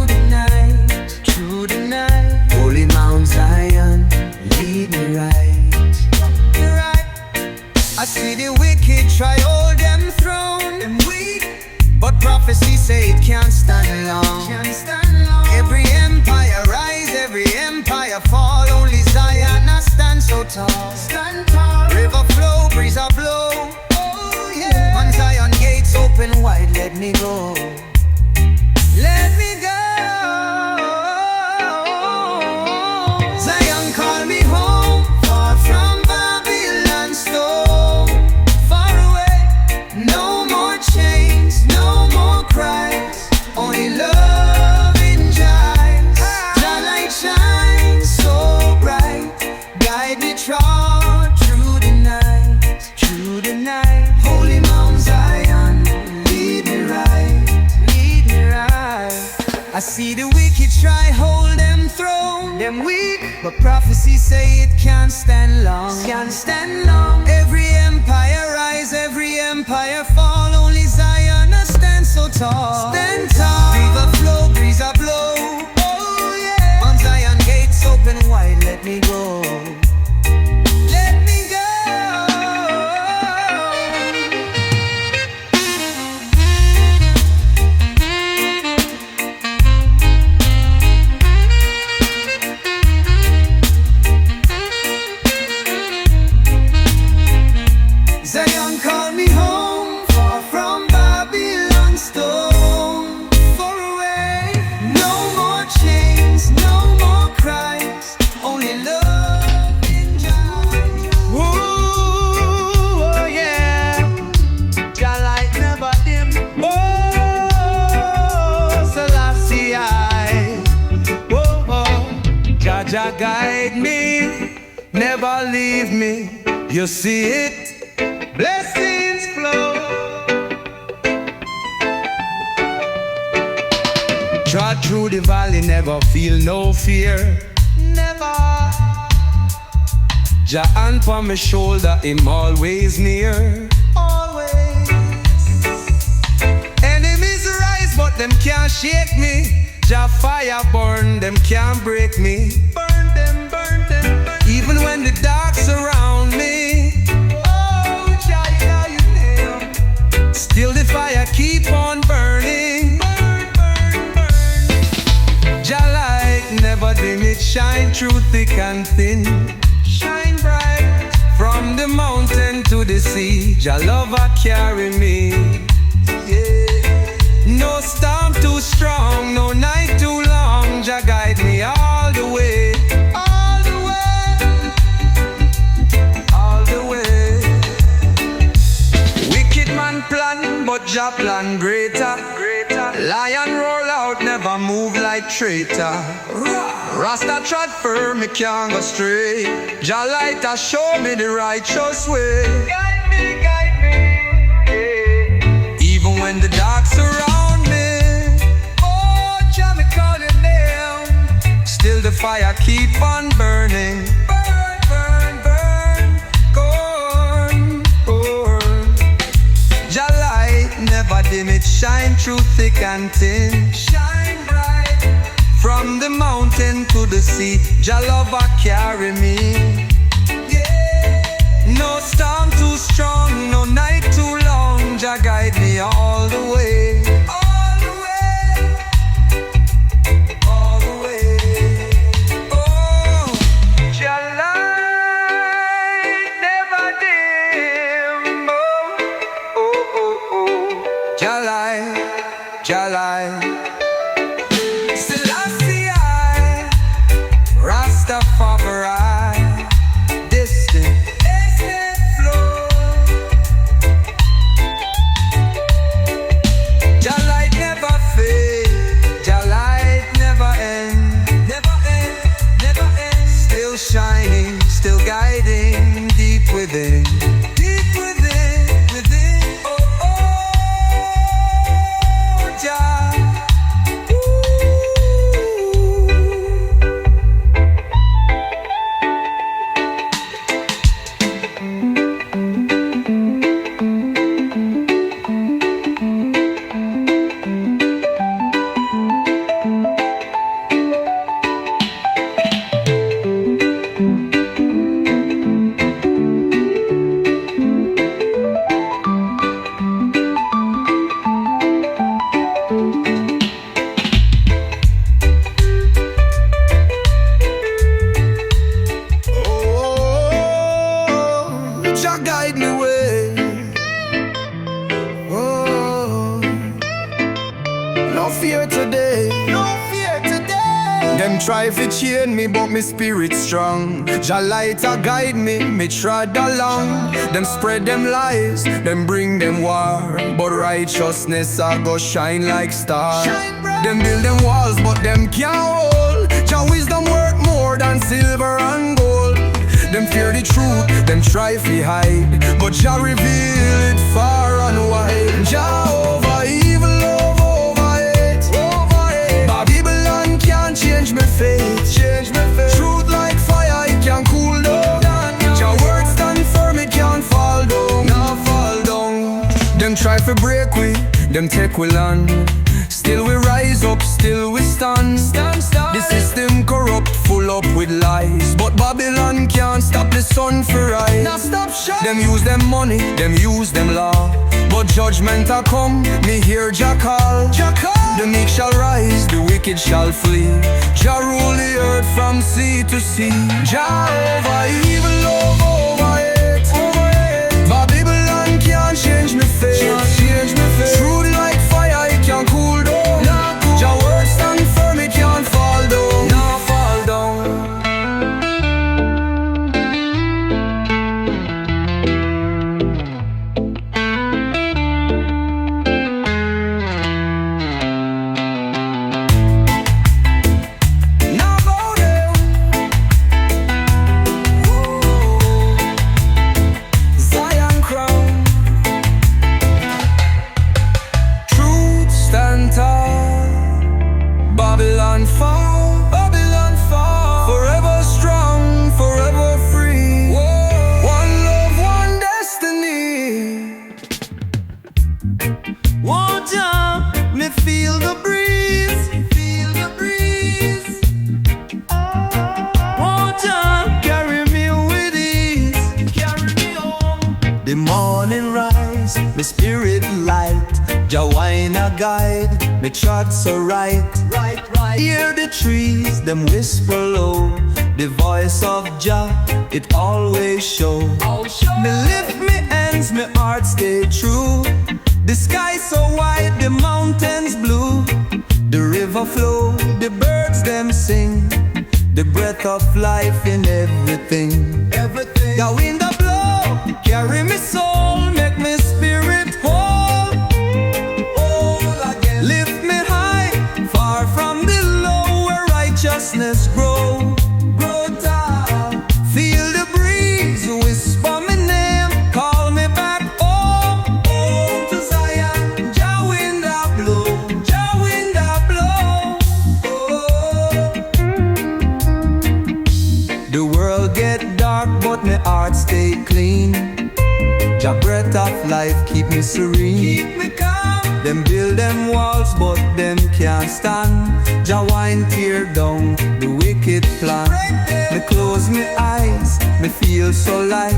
the night, through the night. Holy Mount Zion, lead me right. I see the wicked try hold them throne, them weak, but prophecy say it can't stand long. Every empire rise, every empire fall, only Zion I stand so tall. River flow, breeze a blow. Oh yeah. Mount Zion gates open wide, let me go. Let me go. Zion call me home, far from Babylon's stone. them weak, but prophecy say it can't stand long. Can't stand long. Every empire rise, every empire fall. Only Zion stands so tall. Stand tall. River flow, breeze a blow. Oh yeah. On Zion gates open wide, let me go. Let me go. Zion called me home, far from Babylon's stone. Far away, no more chains, no more cries, only love in joy. Ooh, oh yeah. Your light never dim. Oh, Selassie I. Oh, oh. Jaja guide me, never leave me. You see it, blessings flow. Trod through the valley, never feel no fear. Never. Jah hand on my shoulder, him always near. Always. Enemies rise, but them can't shake me. Jah fire burn, them can't break me. Burn them, burn them, burn. Even when the dark surround me. Still the fire keep on burning. Burn, burn, burn. Jah light never dim, it shine through thick and thin. Shine bright from the mountain to the sea. Jah love a carry me. Yeah. No storm too strong, no night too long. Jah guide me all the way. All the way. All the way. Wicked man plan, but Jah plan greater. Lion roll out, never move like traitor. Rasta trod firm, me can't go stray. Jah light a show me the righteous way. Guide me, yeah. Even when the dark surround me. Oh, Jah me call your name. Still the fire keep on burning. Burn, burn, burn. Jah light never dim, it shine through thick and thin. Shine bright from the mountain to the sea. Jah love a carry me. Yeah. No storm too strong, no night too long. Jah guide me all the way. All the way. All the way. Oh, Jah light never dim. Jah light. Selassie I, Rastafari, distant flow. Jah light never fade, Jah light never end, never end, never end. Still shining, still guiding deep within. Deep within, within. Oh, oh. Jah. Jah guide me way. Oh, no fear today. No fear today. Them try to chain me, but me spirit strong. Jah light a guide me, me trod along. Them spread them lies, them bring them war. But righteousness a go shine like star. Them build them walls, but them can't hold. Jah wisdom work more than silver and gold. Them fear the truth, them try to hide, but Jah reveal it far and wide. Jah over evil, love over hate. Babylon can't change me fate, change me fate. try to break we, them take we land. Still we rise up, still we stand. The system corrupt, full up with lies, but Babylon can't stop the sun for rise. Now stop shine. Them use them money, them use them law, but judgment a come, me hear Jah call. The meek shall rise, the wicked shall flee. Jah rule the earth from sea to sea. Jah over evil, love over hate. Babylon can't change me fate. Truth like fire, it can't cool down. Jah word stand firm, it can't fall down. Nah, fall down. Now go down. Zion crown. Truth stand tall. Babylon fall, Babylon fall. Forever strong, forever free. One love, one destiny. Won't ya, me feel the breeze. Feel the breeze. Won't ya, carry me with ease. Carry me home. The morning rise, me spirit light. Jah wine a guide, me chart so right. Hear the trees, them whisper low. The voice of Jah, it always show. Me lift me hands, me heart stay true. The sky so wide, the mountains blue. The river flow, the birds them sing. The breath of life in everything. The wind a blow, carry me soul, make me spirit whole. Lift me high, far from the low, where righteousness grow. Tall. Feel the breeze, whisper my name, call me back home. Home to Zion. Jah wind a blow, Jah wind a blow. The world get dark, but my heart stay clean. Jah breath of life keep me serene. Keep me calm. Them build them walls, but them can't stand. Jah wine tear down the wicked plan. Me close my eyes, me feel so light.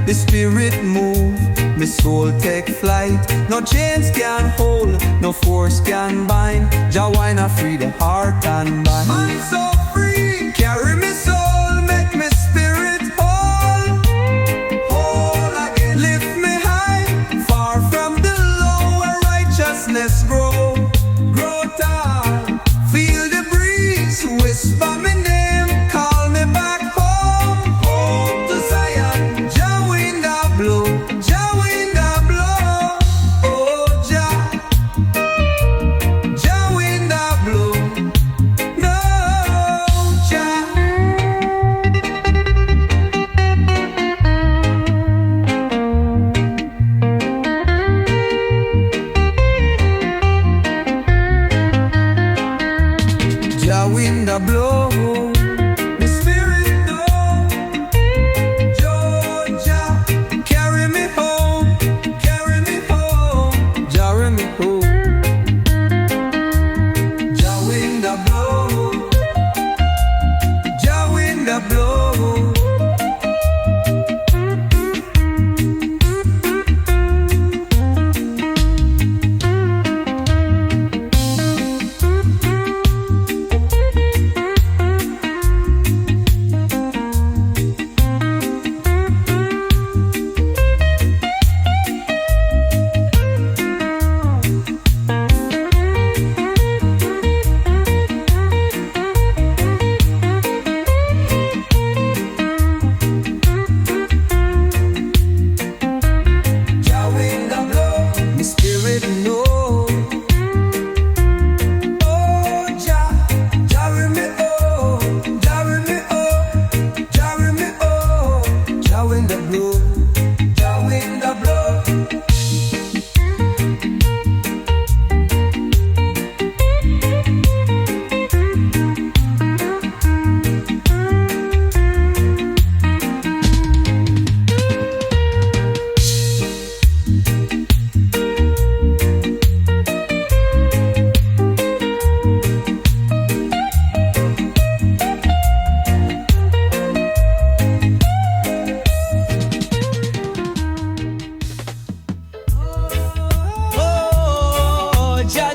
The spirit move, me soul take flight. No chains can hold, no force can bind. Jah wine a free the heart and mind. I'm so free, carry me soul, make me spirit whole. Whole again. Lift me high, far from the low, where righteousness grow. Tall. Feel the breeze, whisper my name, call me back home. Home to Zion. Jah wind a blow, Jah wind a blow. Oh Jah, Jah wind a blow. No Jah.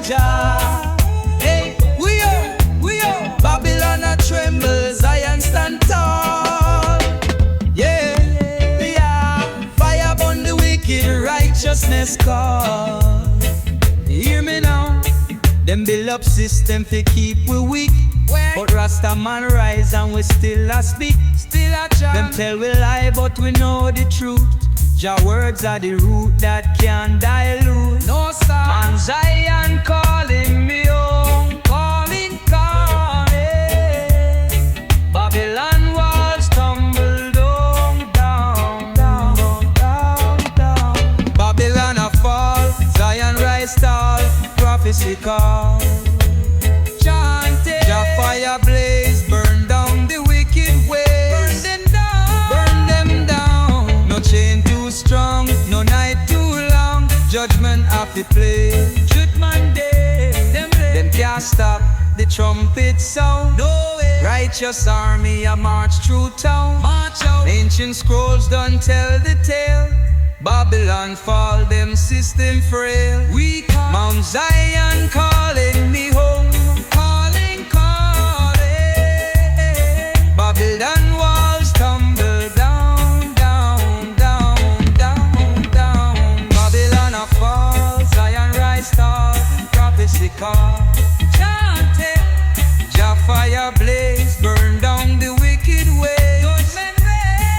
Jah. Hey, we are Babylon a tremble, Zion stand tall. Yeah, yeah. Fire burn the wicked, righteousness call. Hear me now. Them build up system to keep we weak. But Rasta man rise and we still a speak. Still a chant. Them tell we lie but we know the truth. Jah words are the root that can't dilute. No sir. And Zion calling me home. Calling. Babylon walls tumble down. Babylon a fall, Zion rise tall. Prophecy call. Chanted. Jah fire blaze, burn down the wicked ways. Burn them down. No chain too strong, no night too long. Judgment have to play. Judgment day. Them can't stop the trumpet sound. No way. Righteous army a march through town. March out. Ancient scrolls done tell the tale. Babylon fall, them system frail. We come. Mount Zion calling me home. Calling. Babylon walls tumble down. Babylon a fall, Zion rise tall. Prophecy call. Chant it. Jah fire blaze, burn down the wicked ways.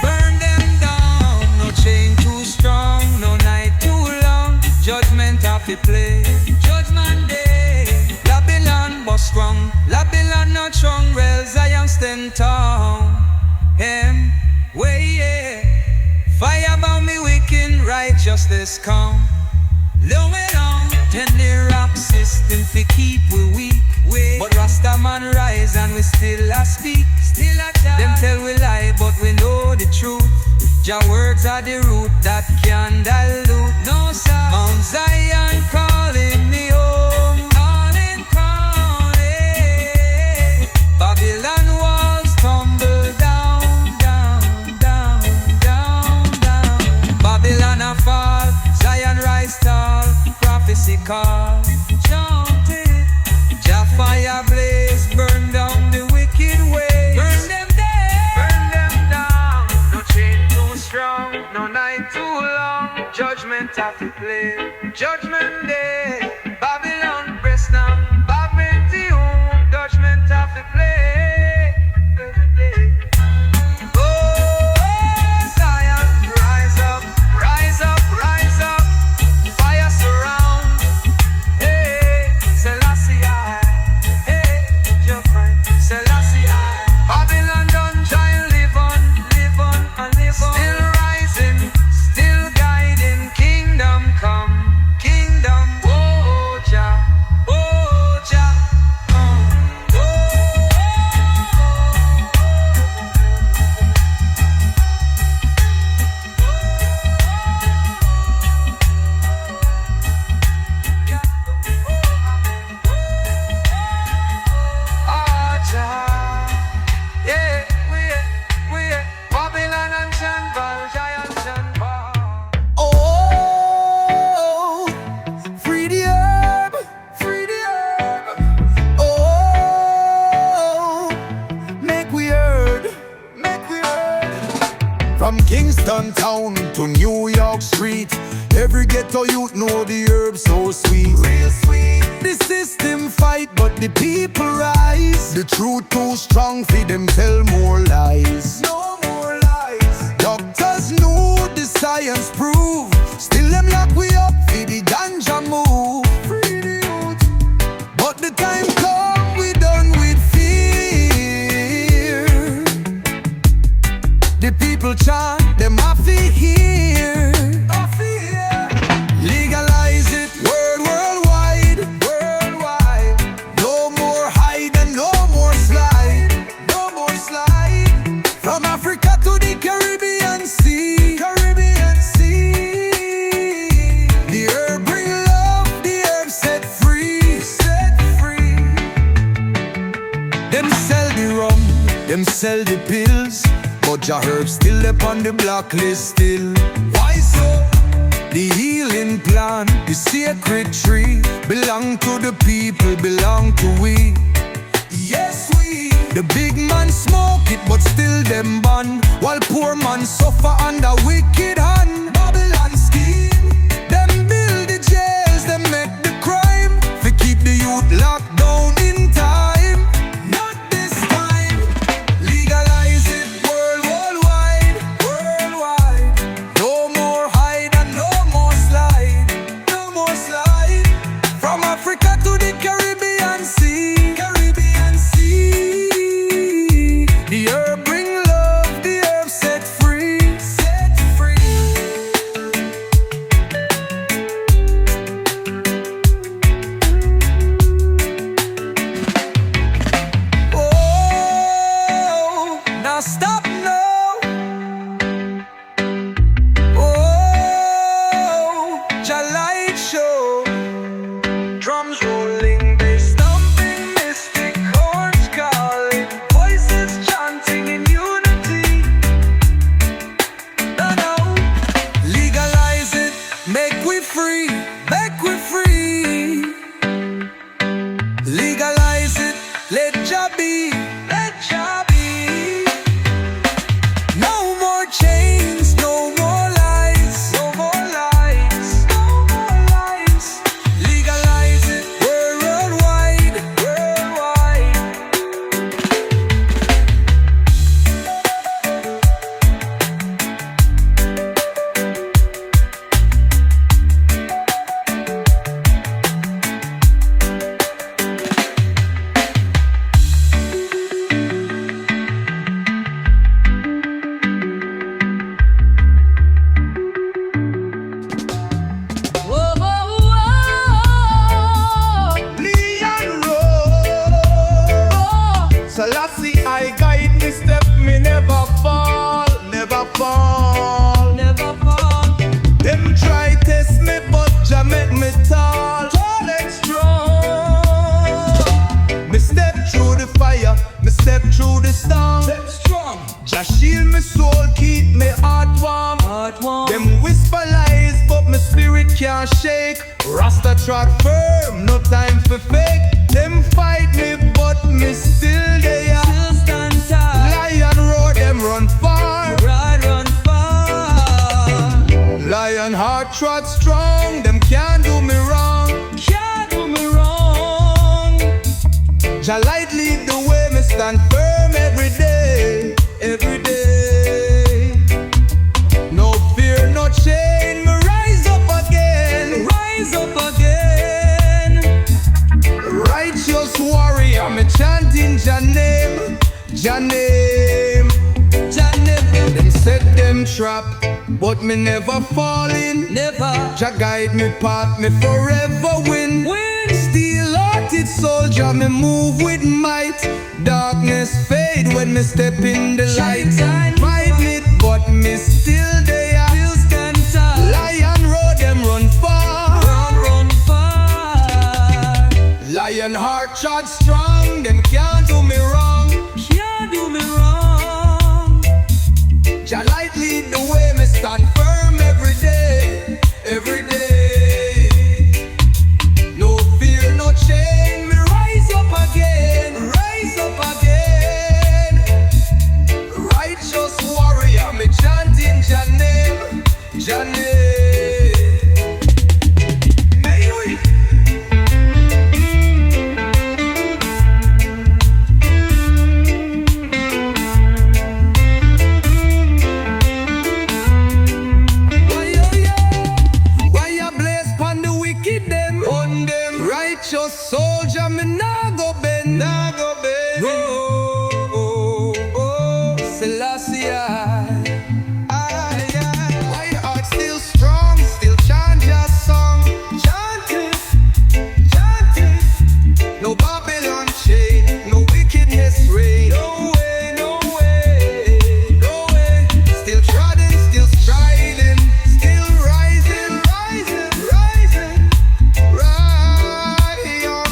Burn them down. No chain too strong, no night too long. Judgment have to play. Judgment day. Babylon was strong, Babylon not strong. Well, Zion stand tall. Way. Fire burn me wicked, righteousness come. Long and long, then the rock system to keep we weak. But Rasta man rise and we still a speak. Still a chant. Them tell we lie but we know the truth. Jah words are the root that can dilute. No sir. Mount Zion calling me home. Calling. Babylon walls tumble down. Babylon a fall, Zion rise tall. Prophecy call. Chant it. Jah fire blaze, burn down the wicked ways. Burn them down. No chain too strong, no night too long. Judgment have to play. Judgment day. Babylon press now. Babylon, judgment have to play. Oh, Zion, rise up. Fire surround. Hey, Selassie, hey, your friend, Selassie. Babylon done, giant live on. Still rising, still guiding. Kingdom come, kingdom. Oh, Jah. Babylon and Shanbal, giant Shanbal. Oh, free the herb. Oh, make we heard. From Kingston town to New York street, every ghetto youth know the herb so sweet. Real sweet. The system fight but the people rise. The truth too strong for them tell more lies. No more lies. Doctors know the science prove. Still them lock we up for the ganja move. Free the youth. But the time come we done with fear. The people chant, them have to hear. Legalize it worldwide. No more hide and no more slide. From Africa to the Caribbean Sea. The herb bring love, the herb set free. Them sell the rum, them sell the pills, but your herb still up on the blacklist still. Why so? The healing plant Zion, the sacred tree, belong to the people, belong to we. Yes, we. The big man smoke it, but still them ban, while poor man suffer under wicked hand. Babylon scheme, them build the jails, them make the crime, fi keep the youth locked down in time. Not this time. Legalize it worldwide, worldwide. No more hide and no more slide, no more slide. From Africa to the Caribbean Sea, Caribbean Sea. The herb bring love, the herb set free, set free. Oh, now stop now. Oh, Jah light show. Drums rolling, bass thumping, mystic horns calling, voices chanting in unity. No, no. Legalize it, make we free, make we free. Legalize it, let Jah be, let Jah be. No more chains, no more lies, no more lies, no more lies. Legalize it worldwide, worldwide. Whoa, whoa, whoa. Leon Road. Selassie, I guide me step, me never fall, never fall. Never fall. Them try test me, but Jah make me tall, tall and strong. Me step through the fire, me step through the storm. Step strong. Jah shield me soul, keep me heart warm. Heart warm. Them whisper lies, but my spirit can't shake. Rasta trot firm, no time for fake. Them fight me, but me still there. Still stand tall. Lion roar, them run far. Ride, run far. Lion heart trot strong, them can't do me wrong. Can't do me wrong. Jah light lead the way, me stand firm every day, every day. No fear, no chain, me rise up again. Rise up again. Righteous warrior, me chanting Jah name, Jah name. Jah never, Them set them trap, but me never fall in. never Jah guide me path, me forever win. win. Steel-hearted soldier, me move with might. Darkness fade when me step in the light. Shine Fight it, but me still there. Still stand tall. Lion road, them run far. Run, run far. Lion heart trot strong, them can't do me wrong. Can't do me wrong. Jah light lead the way, me stand firm every day, every day. No fear, no chain, me rise up again, rise up again. Righteous warrior, me chanting Jah name, Jah name. May we why you blaze pon the wicked them, on them. Righteous soldier, me nah go bend, nah go bend. Oh, oh, oh, Selassie, why your heart still strong, still chant your song, chant it, chant it. No Babylon chain, no wickedness reign. No way, no way, no way. Still trodden, still striding, still rising, rising, rising. Lion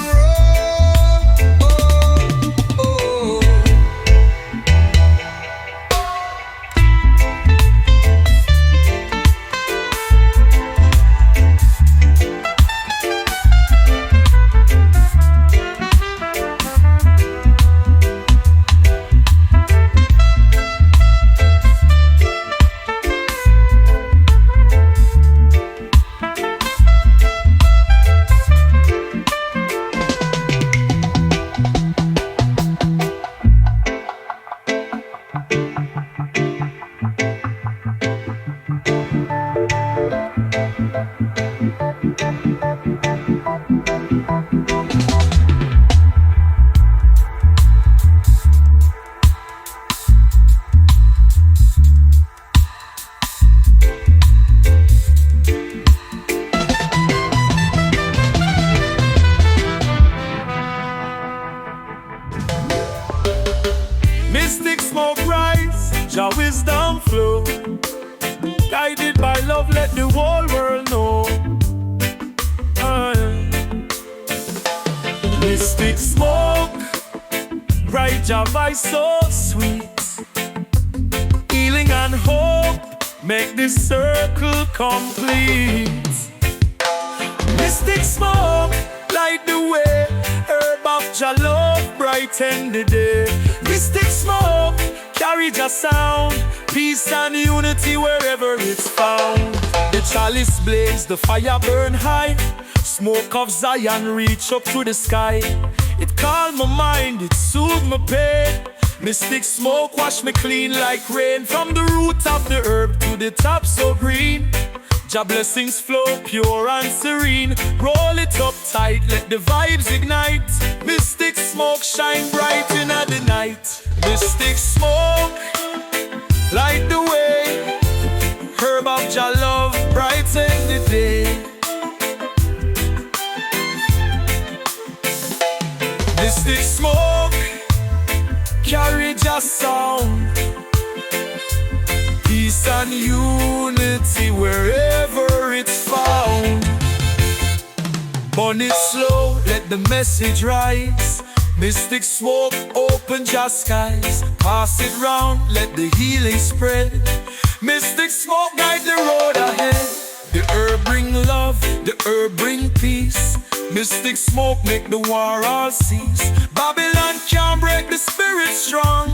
Jah voice so sweet. Healing and hope make this circle complete. Mystic smoke light the way, herb of Jah love brighten the day. Mystic smoke carry Jah sound, peace and unity wherever it's found. The chalice blaze, the fire burn high, smoke of Zion reach up to the sky. It calm my mind, it soothe my pain. Mystic smoke wash me clean like rain, from the root of the herb to the top so green. Jah blessings flow pure and serene. Roll it up tight, let the vibes ignite. Mystic smoke shine bright in the night. Mystic smoke light the way, herb of Jah love brighten the day. Mystic smoke carry Jah sound, peace and unity wherever it's found. Burn it slow, let the message rise. Mystic smoke open Jah skies. Pass it round, let the healing spread. Mystic smoke guide the road ahead. The herb bring love, the herb bring peace. Mystic smoke make the war all cease. Babylon can't break the spirit strong.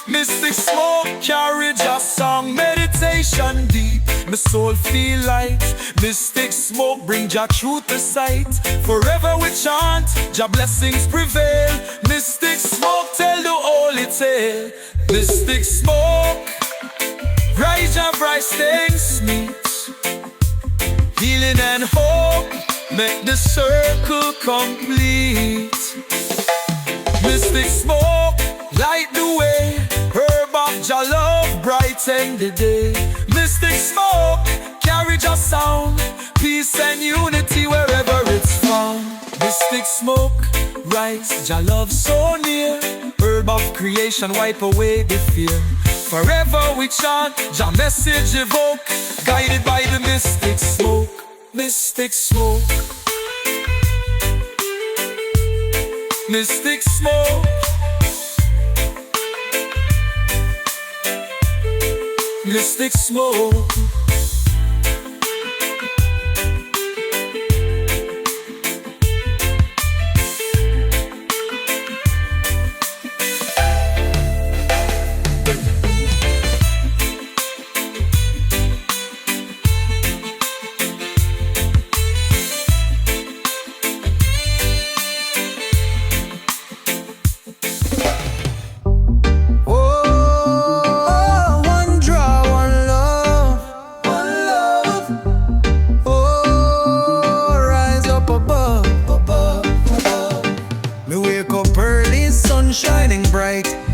Mystic smoke carry Jah song, meditation deep. My soul feel light. Mystic smoke bring Jah truth to sight. Forever we chant, Jah blessings prevail. Mystic smoke tell the holy tale. Mystic smoke rise Jah bright things meet. Healing and hope make the circle complete. Mystic smoke light the way, herb of Jah love brighten the day. Mystic smoke carry Jah sound, peace and unity wherever it's found. Mystic smoke rise, Jah love so near, herb of creation wipe away the fear. Forever we chant, Jah message evoke, guided by the mystic smoke. Mystic smoke, mystic smoke, mystic smoke.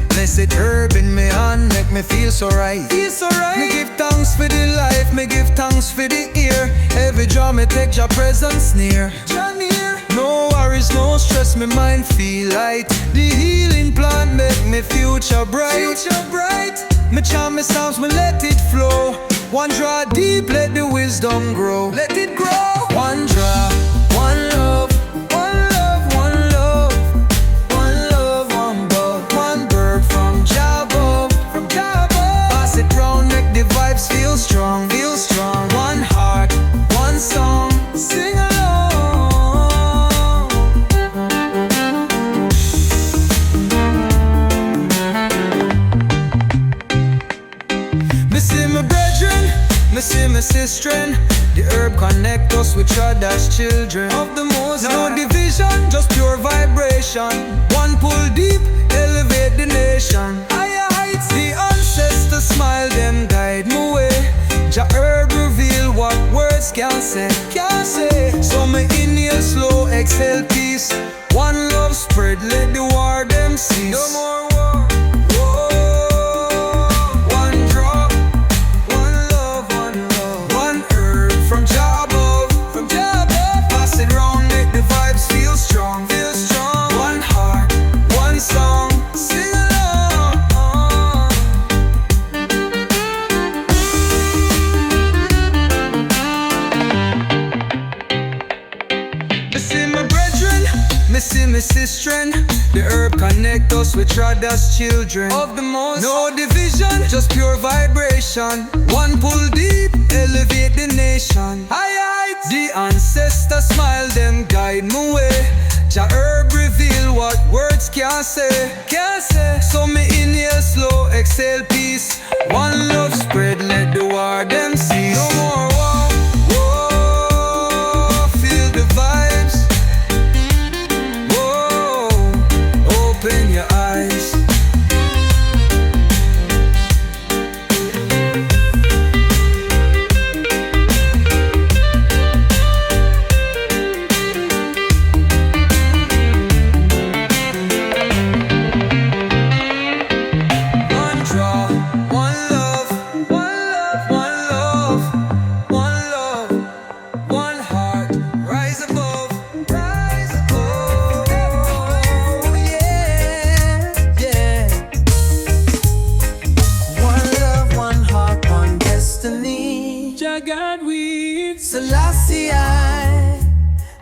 Blessed herb in me hand make me feel so right. Me give thanks for the life, me give thanks for the ear. Every draw me take your presence near. No worries, no stress, me mind feel light. The healing plant make me future bright. Me chant me psalms, me let it flow. One draw deep, let the wisdom grow. Let it grow. One draw, one love. Feel strong, feel strong. One heart, one song, sing along. Me see my brethren, me see my sisterin. The herb connect us with Chada's children of the Most High. No division, just pure vibration. One pull deep, elevate the nation. Higher heights, the ancestors smile, them guide my way. Jah herb reveal what words can't say. So me inhale slow, exhale peace. One love spread, let the war them cease. No more war. One drop, one love, one love. One herb from Jah above, pass it round, make the vibes feel strong. One heart, one song, sing along. Me nemesis strength. The herb connect us with Rada's children of the most. No division, just pure vibration. One pull deep, elevate the nation. High heights, the ancestors smile, them guide my way. Jah herb reveal what words can't say. Can't say. So me inhale slow, exhale peace. One love spread, let the war them cease. No more war. Whoa, feel the vibes. Whoa, open your eyes. Selassie,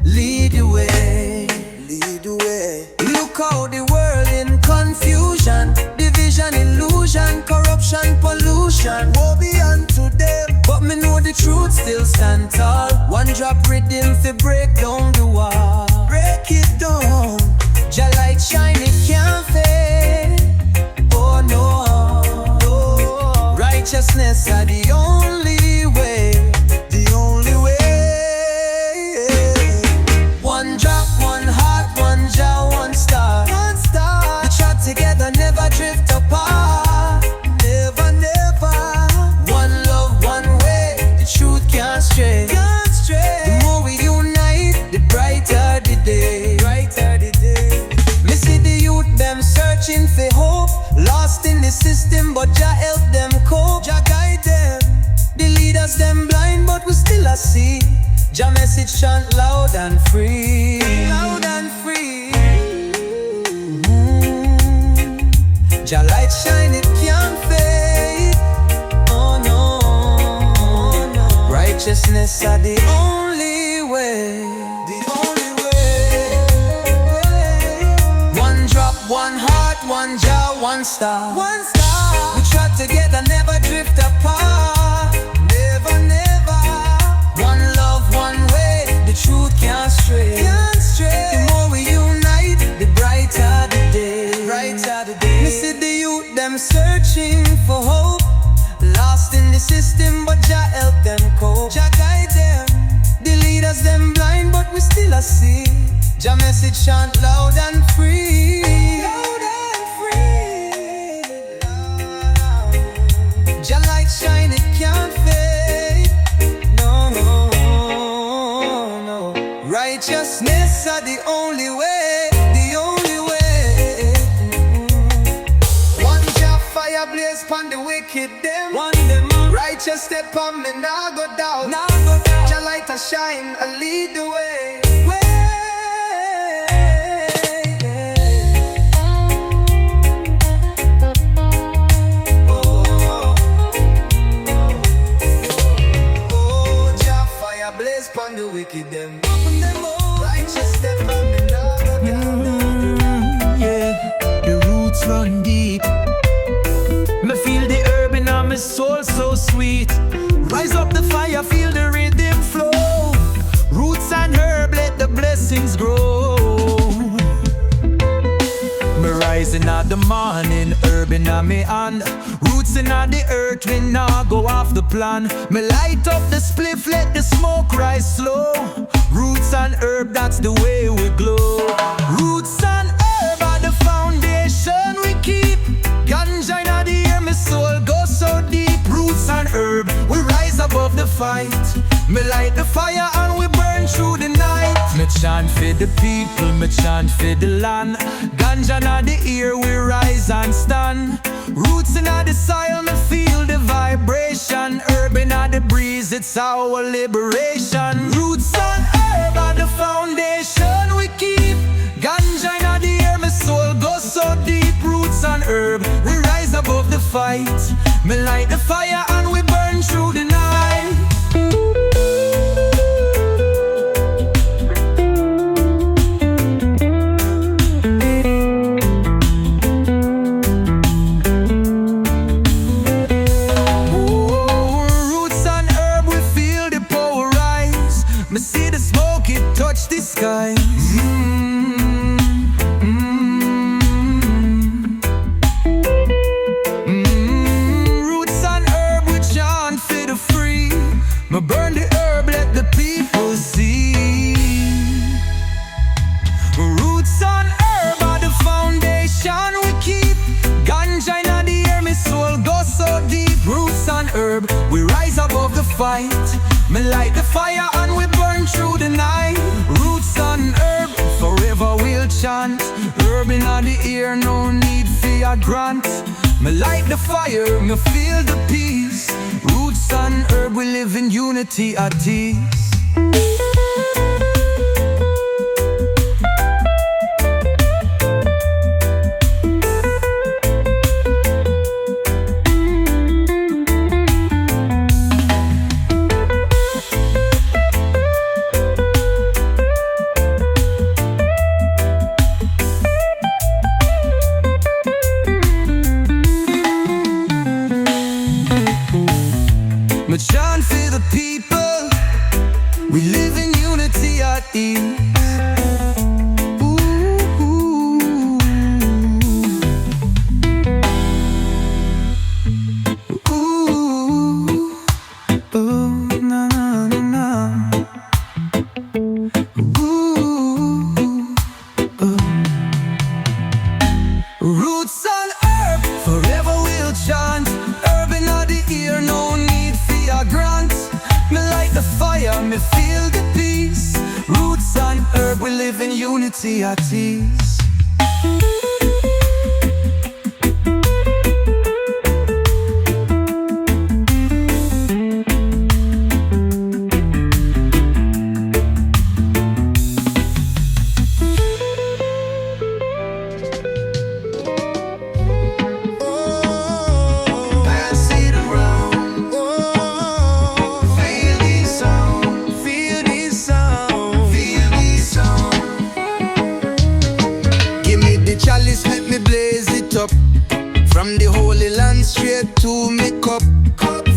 lead the way, lead the way. Look how the world in confusion, division, illusion, corruption, pollution. Woe be unto them, but me know the truth still stand tall. One drop rhythm fi break down the wall. Break it down, Jah light shine, it can't fade. Oh no, no. Righteousness are the only way. One drop, one heart, one Jah, one star. One star. We trap together, never drift apart. Never, never. One love, one way. The truth can't stray. Can't stray. The more we unite, the brighter the day. Brighter the day. Me see the youth them searching for hope, lost in the system, but Jah help them cope. Jah guide them. The leaders them blind, but we still a see. Jah message chant loud and free. Loud and free. Jah light shine, it can't fade. Oh no, oh, no. Righteousness are the only way. The only way. One drop, one heart, one Jah, one star. One star. We trap together, never drift apart. Never, never. One love, one way, the truth can't stray. Can't stray. The more we unite, the brighter the day. Brighter the day. Me see the youth them searching for hope, lost in the system, but Jah help them cope. Jah guide them. The leaders them blind, but we still a see. Jah message chant loud and free. Loud and free. Jah light shine, it can't fade. Righteousness are the only way, the only way. One Jah fire blaze pon the wicked them. One them righteous step on me, now go down. Now go down. Jah light a shine, a lead the way. Oh, Jah fire blaze pon the wicked them. Run deep. Me feel the herb in my soul so sweet. Rise up the fire, feel the rhythm flow. Roots and herb, let the blessings grow. Me rising at the morning, herb in me hand. Roots in the earth, we now go off the plan. Me light up the spliff, let the smoke rise slow. Roots and herb, that's the way we glow. Roots and herb are the foundation we keep. Ganja in the air, my soul goes so deep. Roots and herb, we rise above the fight. Me light the fire and we burn through the night. Me chant for the people, me chant for the land. Ganja in the ear, we rise and stand. Roots in the soil, me feel the vibration. Herb in the breeze, it's our liberation. Roots and herb are the foundation we keep. Ganja in the air, my soul goes so deep. Roots and herb, we rise above the fight. Me light the fire and we burn through the night. reach the sky. Roots and herb we chant for the free. Me burn the herb, let the people see. Roots and herb are the foundation we keep. Ganja in the air, my soul goes so deep. Roots and herb, we rise above the fight. Me light the fire and we burn through the night. Roots and herb, forever we'll chant. Herb in the air, no need for a grant. Me light the fire, me feel the peace. Roots and herb, we live in unity at ease. Me chant for the people, we live in unity at ease. Na, na, na, na. Roots and herb, forever we'll chant. Herb in the ear, no need for a grant. Me light the fire, me feel the peace. Roots and herb, we live in unity at ease. From the holy land straight to me cup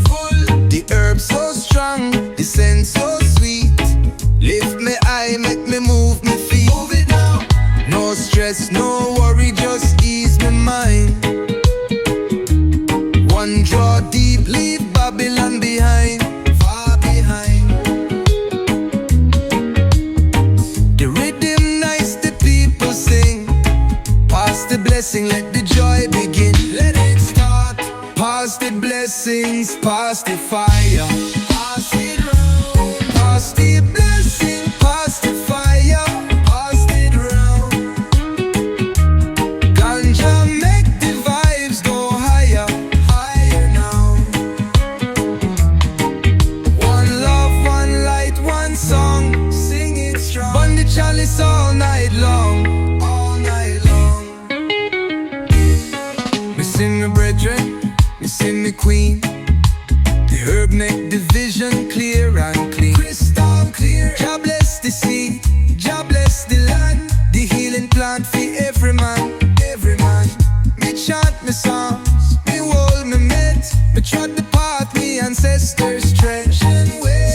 full. The herb so strong, the scent so sweet. Lift me eye, make me move me feet. Move it now. No stress, no worry, just ease my mind. One draw deep, leave Babylon behind. Far behind. The rhythm nice, the people sing. Pass the blessing, let the joy begin. Let it start. Pass the blessings, pass the fire. Pass it round. Pass the blessing, pass the fire. Pass it round. Ganja make the vibes go higher. Higher now. One love, one light, one song. Sing it strong. Burn the chalice all night long. All night long. Missing the brethren, missing the queen. The herb make the vision clear and clean. Crystal clear. Jah bless the seed, Jah bless the land. The healing plant for every man, every man. Me chant me songs, me hold me met. Me trod the path me ancestors tread.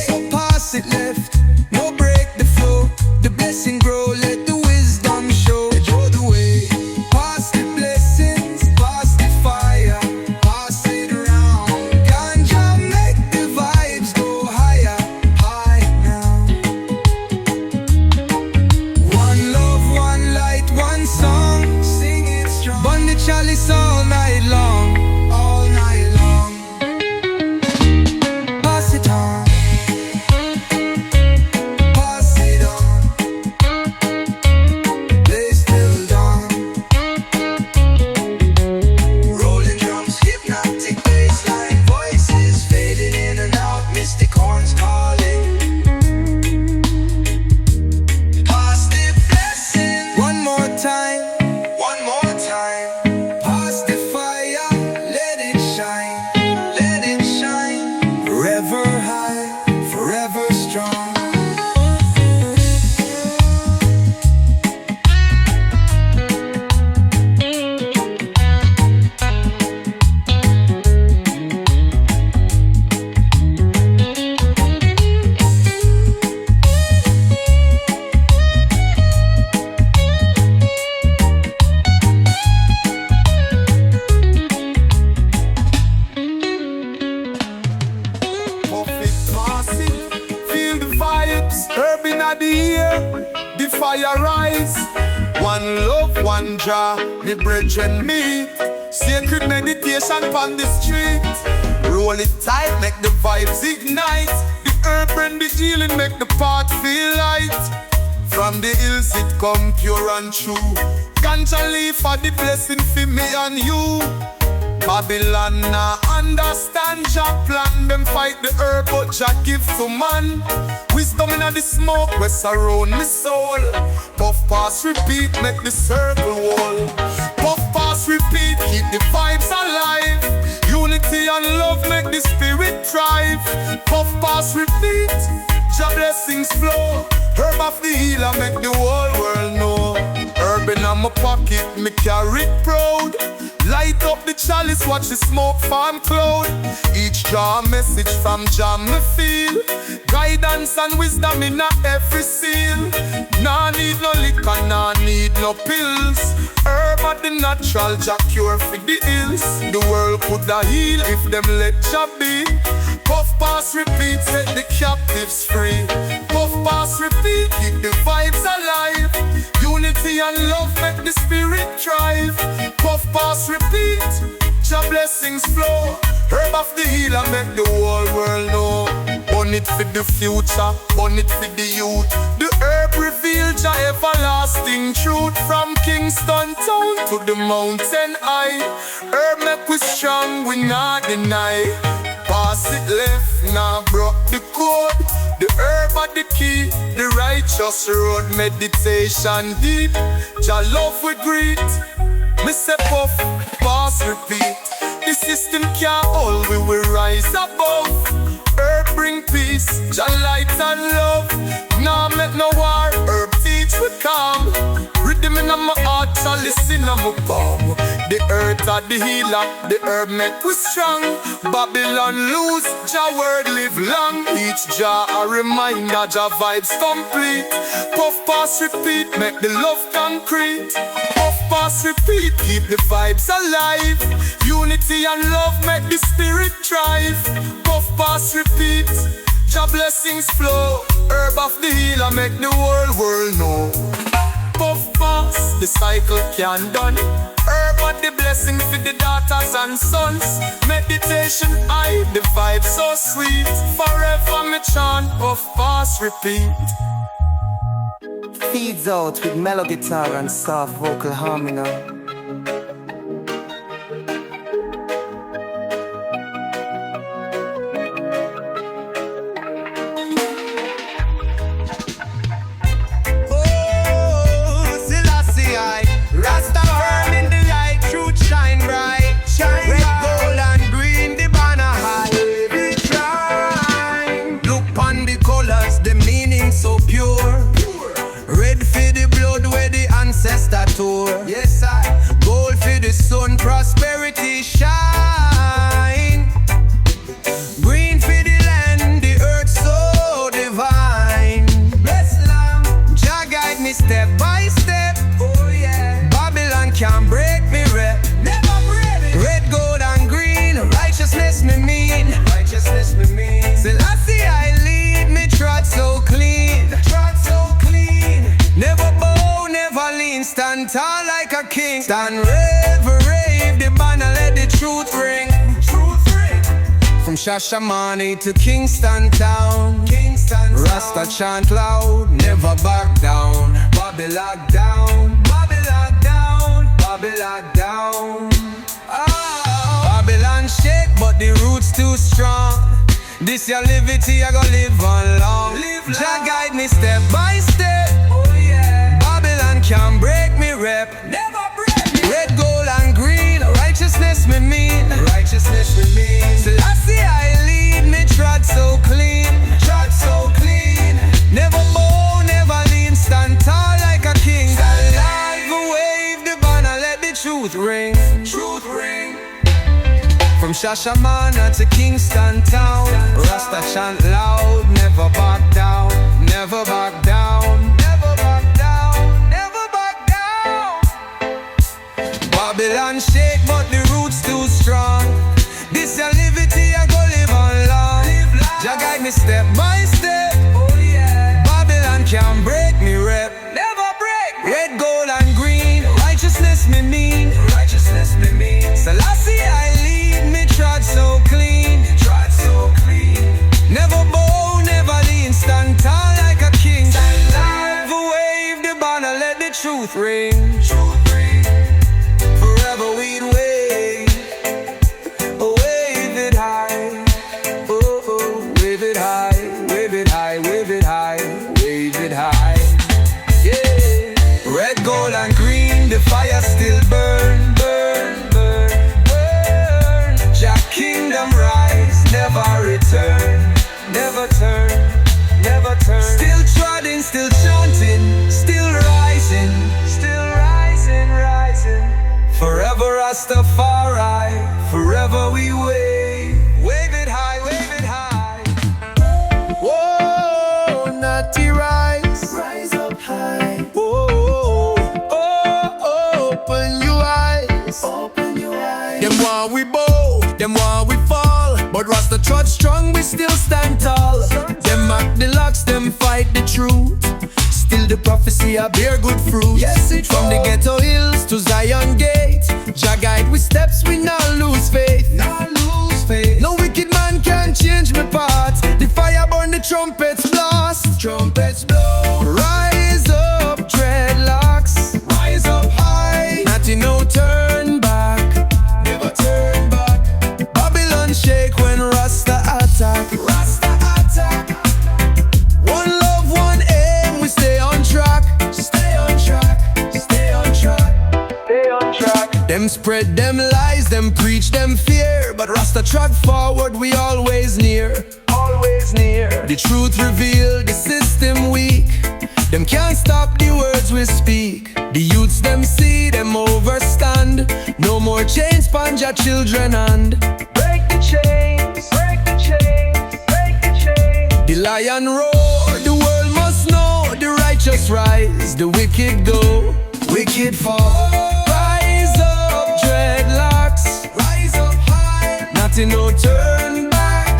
So pass it left, no break the flow. The blessing grow, let the wisdom show. Show the way. Pass the blessings, pass the fire, pass it around. Ganja make the vibes go higher, high now. One love, one light, one song. Sing it strong. Burn the chalice all night long, all night long. Pass it on. of the year, the fire rise. One love, one draw, me brethren meet. Sacred meditation on the street. Roll it tight, make the vibes ignite. The herb and the healing make the path feel light. From the hills it come pure and true. Ganja leaf for the blessing for me and you. Babylon nah understand Jah plan. Them fight the herb but Jah give to man. Wisdom in the smoke we surround me soul. Puff pass repeat make the circle wall. Puff pass repeat keep the vibes alive. Unity and love make the spirit thrive. Puff pass repeat Jah blessings flow. Herb of the healer make the whole world know. Herb in my pocket me carry it proud. Light up the chalice, watch the smoke from cloud. Each draw a message from Jah me feel. Guidance and wisdom in every seal. Nah need no liquor, nah need no pills. Herb of the natural Jah cure for the ills. The world coulda heal if them let Jah be. Puff pass repeat, set the captives free. Puff pass repeat, keep the vibes alive. Unity and love make the spirit thrive. Puff pass repeat, Jah blessings flow. Herb of the healer make the whole world know. Burn it for the future, burn it for the youth. The herb reveal Jah everlasting truth. From Kingston town to the mountain high. Herb make we strong, we not deny. Pass it left, now broke the code. The herb of the key, the righteous road. Meditation deep, Jah love we greet. Me say puff, pass repeat. The system can't hold, we will rise above. Herb bring peace, Jah light and love. Nah make no war, herb teach we calm. Rhythm in my heart, chalice in my palm. The earth of the healer, the herb make we strong. Babylon lose, Jah word live long. Each Jah a reminder, Jah vibes complete. Puff pass repeat, make the love concrete. Puff pass repeat, keep the vibes alive. Unity and love make the spirit thrive. Puff pass repeat, Jah blessings flow. Herb of the healer make the whole world know. Puff pass, the cycle can done. Herb of the blessing for the daughters and sons. Meditation high, the vibe so sweet. Forever me chant, puff pass repeat. Feeds out with mellow guitar and soft vocal harmony. Rastafarian in the light, truth shine bright. Red, gold and green, the banner high. Every time look on the colors, the meaning so pure. Red for the blood where the ancestor tore. Yes, I. Gold for the sun, prosperity shine. Green for the land, the earth so divine. Bless Lamb, Jah guide me step by step. Can't break me rep. Never break it. Red, gold and green, righteousness me mean. Righteousness me mean. Selassie I lead, me trot so clean. Trot so clean. Never bow, never lean. Stand tall like a king. Stand rave, the banner let the truth ring. Truth ring. From Shashamane to Kingston town. Kingston Rasta town. Chant loud, never back down. Babylon down. Babylon down. Babylon down. Babylon shake, but the roots too strong. This your liberty, I gon' live on long. Jah guide me step by step. Oh yeah. Babylon can't break me rep. Never break me. Red, gold and green, righteousness me mean. Righteousness me mean. Selassie I lead, me trot so clean. Trot so clean. Never bow, never lean. Stand tall like a king. Stand live and wave the banner, let the truth ring. Truth ring. From Shashamane to Kingston town, Rasta chant loud, never back down, never back down, never back down, never back down. Babylon shake, but the roots too strong. This your liberty, I go live on long. Jah guide me step by step. Oh yeah. Babylon can't truth ring. Forever we'd wave it high. Oh, oh, wave it high, wave it high, wave it high, wave it high. Yeah. Red, gold and green, the fire still burn, burn, burn, burn. Jah kingdom rise, never return, never turn, never turn. Still trotting, still chanting, still rising, rising. Forever Rastafari, forever we wave. Wave it high, wave it high. Whoa, natty rise. Rise up high, Whoa, oh, open your eyes. open your eyes. Them want we bow, them want we fall, but Rasta trot strong, we still stand tall. Them act the locks, them fight the truth. Still the prophecy I bear good fruit. Yes, it From the fall. ghetto hills to Zion gate, Jah guide with steps, we not lose faith. Not lose faith. No wicked man can change my path. The fire burn, the trumpets blast. Trumpets blow, Rise up, dreadlocks. rise up high, Nothing no turn back. never turn back. Babylon shake when Rasta attack. Rasta attack, One love, one aim, we stay on track. stay on track, stay on track, stay on track. Them spread them lies, them preach them fear, but Rasta track forward, we always near. Always near. The truth reveal, the system weak. Them can't stop the words we speak. The youths them see, them overstand. No more chains, panja children and Break the chains, break the chains, break the chains. the lion roar, the world must know. The righteous rise, the wicked go, wicked fall. Rise up, dreadlocks. Rise up high, Nothing no turn back,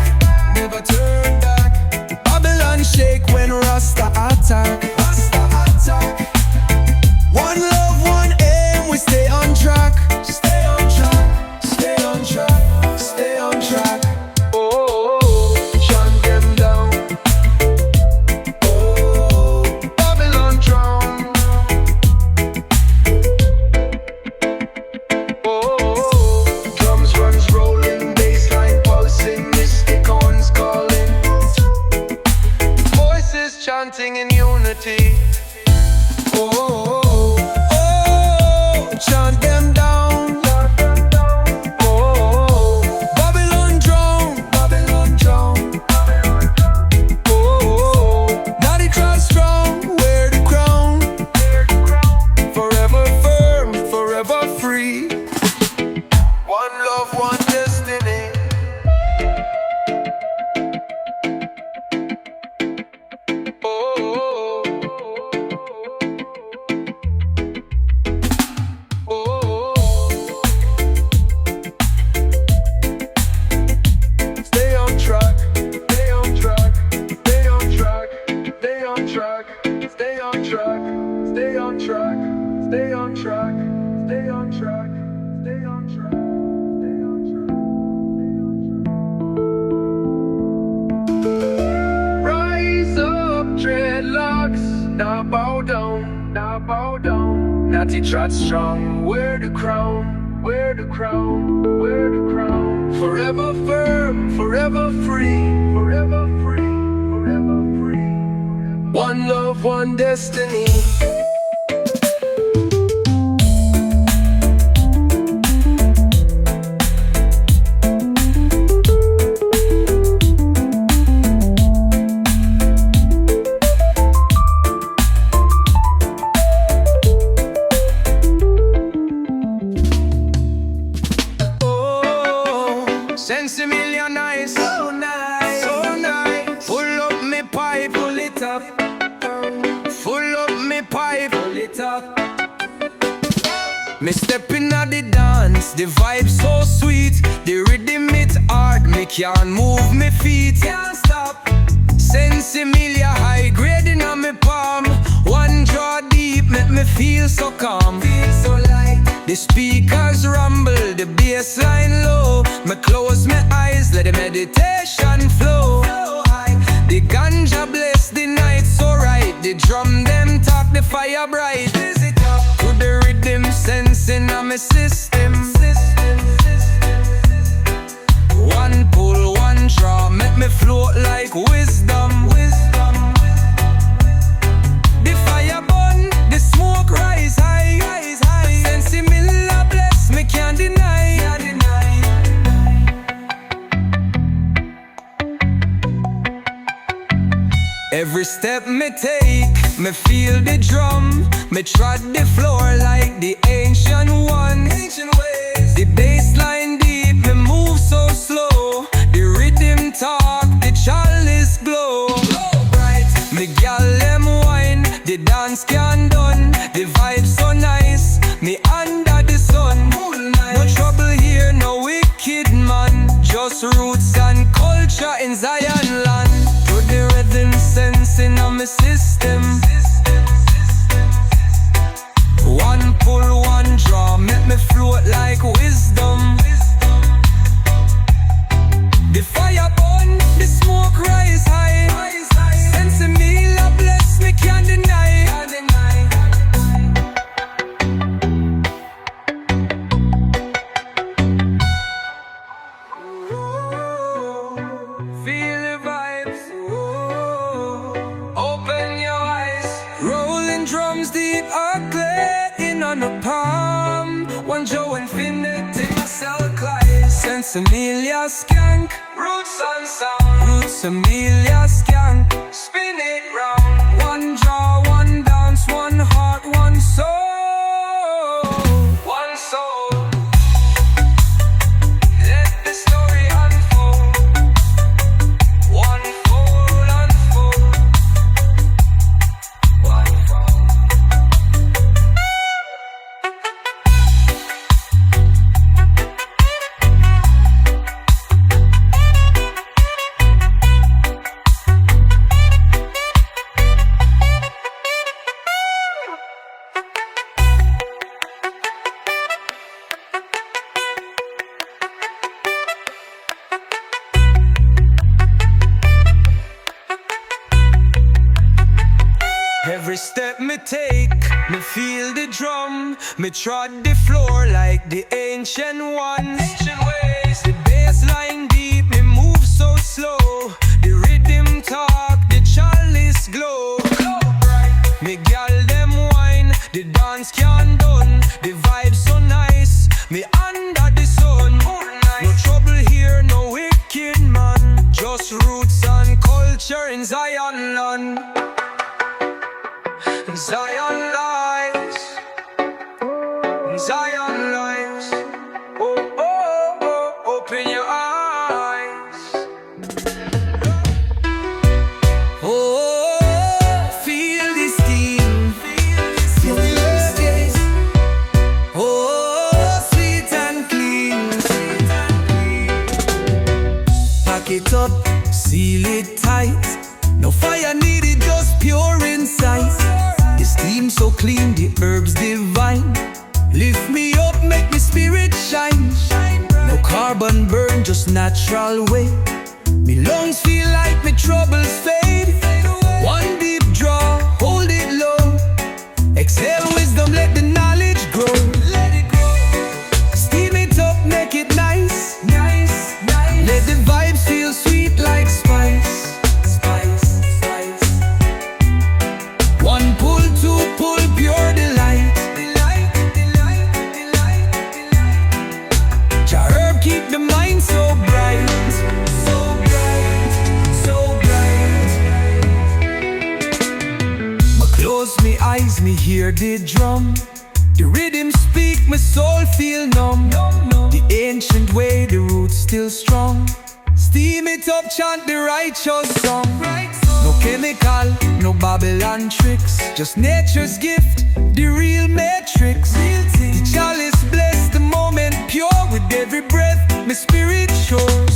never turn back. Babylon shake when Rasta attack. Rasta attack, One love, one aim, we stay on track. stay on track, stay on track, stay on track. Oh, chant them down. Oh, Babylon drown. Oh, drums runs rolling, bassline pulsing, mystic horns calling. Voices chanting in unity. Oh, chant them down. Oh, Babylon drown, Babylon drown. Oh, now they trust strong, wear the crown. Forever firm, forever free. One love, one destiny. Oh, stay on track, stay on track, stay on track, stay on track, stay on track, stay on track, stay on track, stay on track, stay on track, stay on track. Rise up, dreadlocks, now bow down, now bow down. Natty trot strong, wear the crown, wear the crown, wear the crown. Forever firm, forever free, forever free, forever free. One love, one destiny. Sense a million nice, so nice, so nice. Full up me pipe, pull it up. Full up me pipe, pull it up. Me stepping at the dance, the vibe so sweet. The rhythm it hard, me can't move me feet. Can't stop. Sense a million high grading on me palm. One draw deep, make me feel so calm. feel so light. The speakers rumble, the bass line low. Me close my eyes, let the meditation flow. So high, The ganja bless the night so right. The drum them talk, the fire bright. visit up. on my system. One pull, one draw, make me float like wisdom. The fire burn, the smoke rise high. Sense me love bless, me can't deny. Every step me take, me feel the drum. Me trod the floor like the ancient ones. The bass line deep, me move so slow. The rhythm talk, the chalice glow. Me gal them wine, the dance can done. The vibe so nice, me under the sun. No trouble here, no wicked man. Just roots and culture in Zion land. Put the rhythm sense in my system. One pull, one draw, make me float like wisdom. The fire burn, the smoke rise high. Sense in me love bless, me can't deny. Feel the vibes, open your eyes. Rolling drums deep are clear in on the palm. One Joe infinity, myself Clyde. Sense Amelia skank, roots and sound. Roots Amelia skank, spin it round. One jaw, one dance, one heart, one soul. One soul. Let the story unfold. One fold, unfold. One fold. Every step me take, me feel the drum. Me trod the floor like the ancient ones. The bass line deep, me move so slow. The rhythm talk, the chalice glow. Me gal them wine, the dance can done. The vibe so nice, me under the sun. No trouble here, no wicked man. Just roots and culture in Zion land. Zion lives, Zion lives. Oh, oh, oh, open your eyes. Oh, feel this steam, feel this taste. Oh, sweet and clean. Pack it up, seal it tight. No fire needed, just pure insight. The steam so clean, the herbs divine. Lift me up, make me spirit shine. No carbon burn, just natural way. Me lungs feel like me troubles fade. One deep draw, hold it low. Exhale wisdom, let the knowledge grow. Steam it up, make it nice. Let the vibes feel sweet like spice. One pull, two pull, pure delight. Jah herb keep the mind so bright. So bright, so bright. Me close me eyes, me hear the drum. The rhythm speak, my soul feel numb. The ancient way, the roots still strong. Steam it up, chant the righteous song. No chemical, no Babylon tricks. Just nature's gift, the real matrix. The chalice bless the moment pure. With every breath, my spirit sure.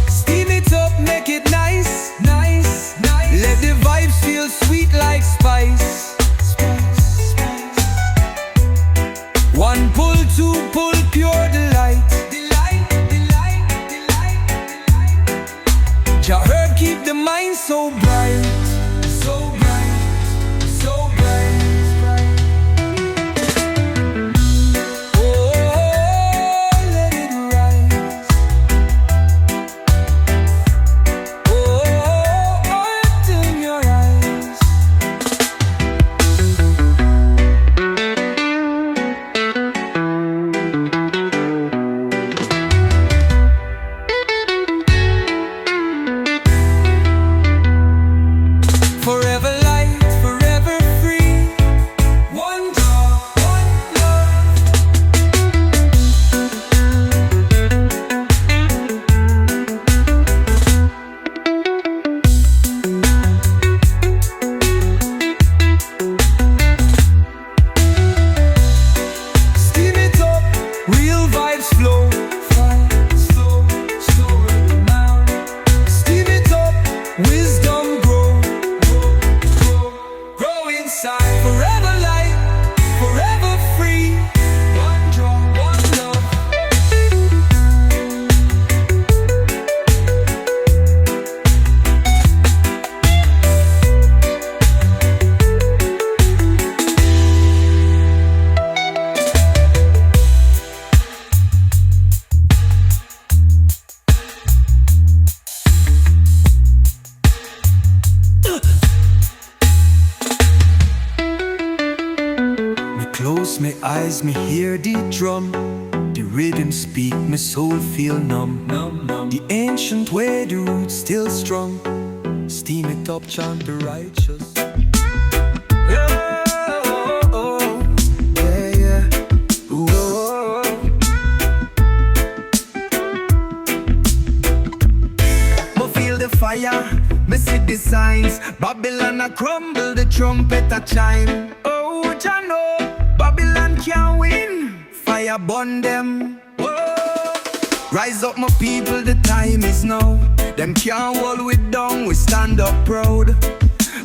Steam it up, make it nice. Let the vibes feel sweet like spice. One pull, two pull, pure delight. Jah herb keep the mind so bright. So bright, so bright. Me close my eyes, me hear the drum. The rhythm speak, my soul feel numb. The ancient way, the roots still strong. Steam it up, chant the righteous. Fire, me see the signs. Babylon a crumble, the trumpet a chime. Oh, Jah know, Babylon can't win. Fire burn them. Whoa. Rise up, my people, the time is now. Them can't hold we down, we stand up proud.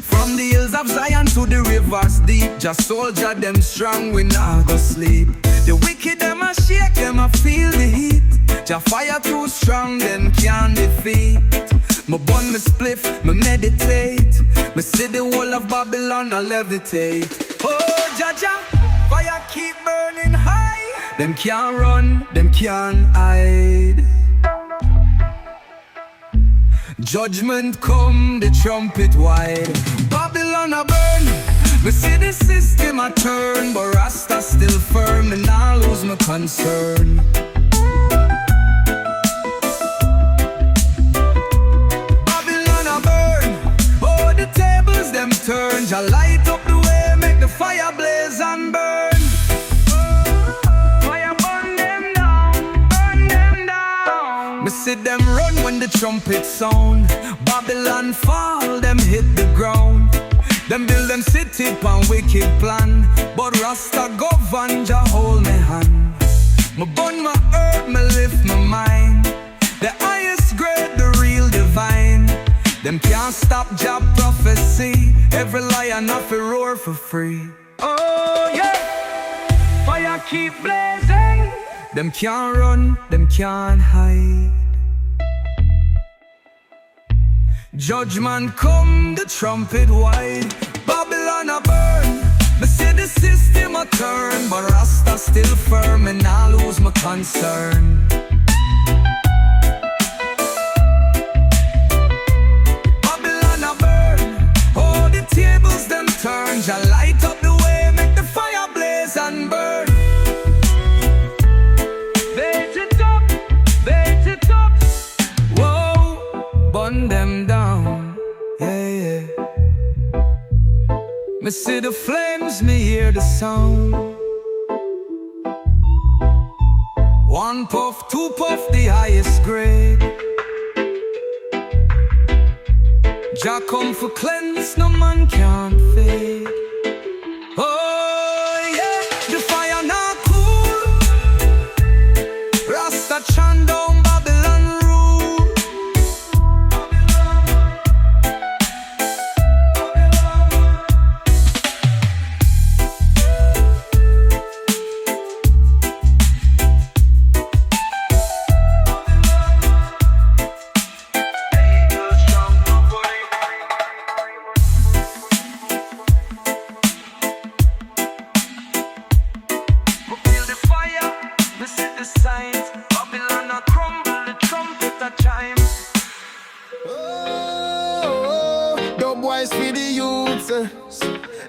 From the hills of Zion to the rivers deep, just soldier them strong, we not go sleep. The wicked them a shake, them a feel the heat. Jah fire too strong, them can't defeat. Me burn me spliff, me meditate. Me see the whole of Babylon I levitate. Oh, Jah Jah, fire keep burning high. Them can't run, them can't hide. Judgment come, the trumpet wide. Babylon a burn, me see the system a turn. But Rasta still firm, and I lose my concern. Them turn, Jah light up the way, make the fire blaze and burn. Fire burn them down, burn them down. Me see them run when the trumpet sound. Babylon fall, them hit the ground. Them build them city pan wicked plan. But Rasta govern, Jah hold me hand. Me burn my earth, me lift my mind. The highest grade, the real divine. Them can't stop Jah prophecy. Every lion have to roar for free. Oh yeah, fire keep blazing. Them can't run, them can't hide. Judgment come, the trumpet wide. Babylon a burn, me see the system a turn. But Rasta still firm, and I lose my concern. Tables them turn, Jah light up the way, make the fire blaze and burn. Bait it up, whoa, burn them down, yeah, yeah. Me see the flames, me hear the sound. One puff, two puff, the highest grade. Jah come for cleanse, no man can't fade. Oh yeah, the fire not cool. Rasta chant down Babylon rule.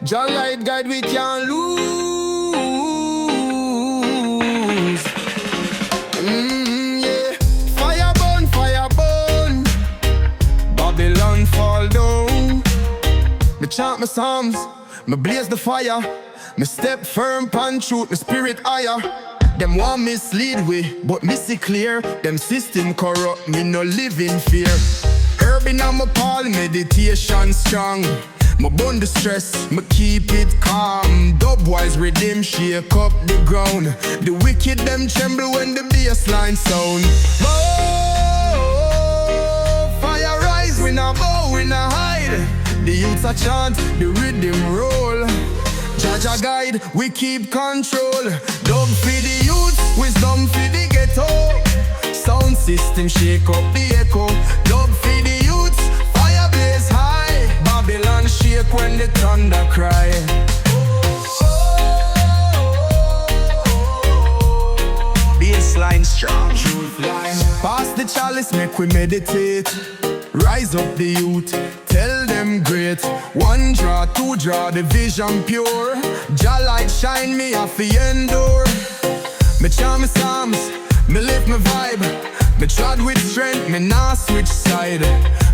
Jah light guide, we can't lose. Yeah. Fire burn. Babylon fall down. Me chant my psalms, me blaze the fire. Me step firm pan truth, me spirit higher. Them want mislead we, but me see clear. Them system corrupt, me no live in fear. Herb in my pal, meditation strong. My burn the stress, me keep it calm. Dubwise rhythm shake up the ground. The wicked them tremble when the bass line sound. Oh, fire rise, we not bow, we not hide. The youths a chant, the rhythm roll. Jah Jah guide, we keep control. Dub for the youth, wisdom for the ghetto. Sound system shake up the echo. Dub for the youth, fire blaze high. Babylon shake when the thunder cry. Bassline strong, truth line. Pass the chalice, make we meditate. Rise up the youth, tell them them great. One draw, two draw, the vision pure. Jah light shine, me have to endure. Me chant me psalms, me lift my vibe. Me trod with strength, me nah switch side.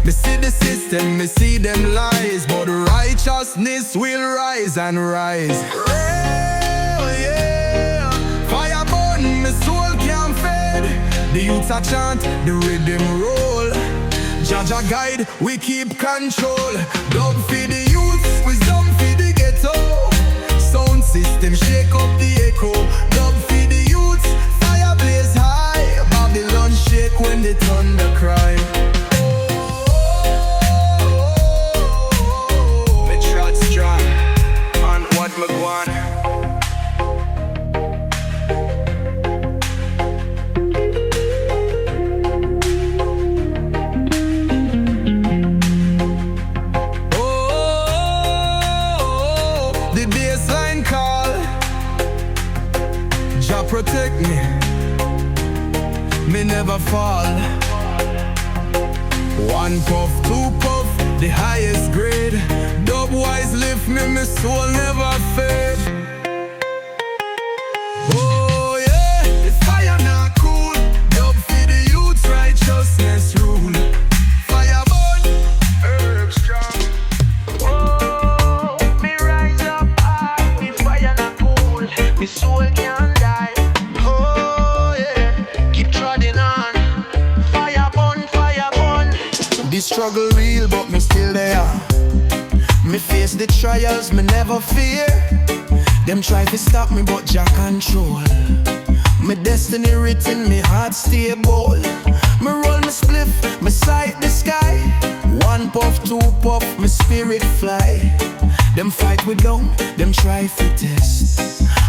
Me see the system, me see them lies, but righteousness will rise and rise. Oh yeah, fire burn, my soul can't fade. The youths a chant, the rhythm roll. Ganja guide, we keep control. Dub for the youths, wisdom for the ghetto. Sound system shake up the echo. Dub for the youths, fire blaze high. Babylon shake when the thunder cry. Me trot strong on what me want. Protect me never fall. One puff, two puff, the highest grade. Dub wise lift me, my soul never fade. Oh yeah, the fire not cool. Dub for the youths, righteousness rule. Fire burn, herb strong. Oh, me rise up high. The fire not cool, my soul can't die. The struggle real, but me still there. Me face the trials, me never fear. Them try to stop me, but Jah control. My destiny written, me heart stay bold. Me roll me spliff, me sight the sky. One puff, two puff, my spirit fly. Them fight with down, them try to test.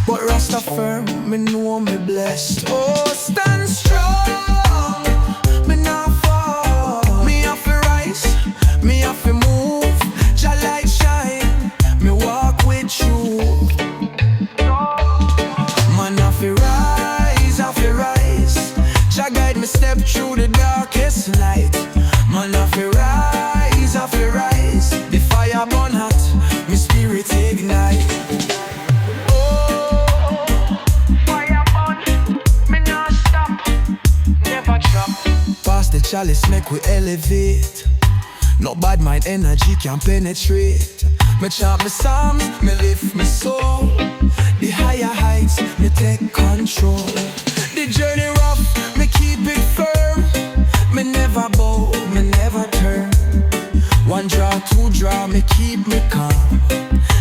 But Rasta firm, me know me blessed. Oh, stand strong, me not fall. Me have to rise, me have to move. Jah light shine, me walk with you. Man have to rise, have to rise. Jah guide me step through the darkest night. Man have to rise, have to rise. The fire burn hot, me spirit ignite. Pass the chalice, make we elevate. No bad mind energy can penetrate. Me chant me psalms, me lift me soul. The higher heights, me take control. The journey rough, me keep it firm. Me never bow, me never turn. One draw, two draw, me keep me calm.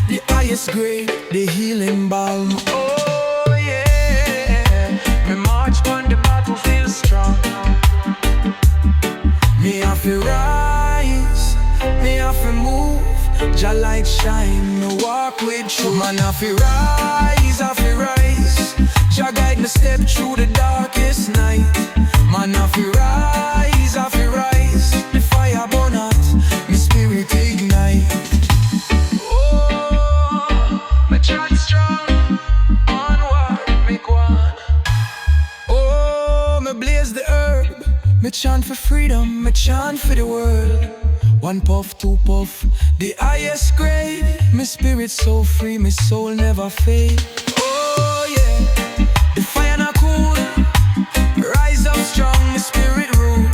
The highest grade, the healing balm. Oh yeah, me march on the battlefield strong. Me have to rise, me have to move. Jah light shine, me walk with you. Man have to rise, have to rise. Jah guide me step through the darkest night. Man have to rise, have to rise. The fire burn hot, me spirit ignite. Oh, me chant strong, onward me go on. Oh, me blaze the herb. Me chant for freedom, me chant for the world. One puff, two puff, the highest grade. My spirit so free, my soul never fade. Oh yeah, the fire not cool. Rise up strong, my spirit rule.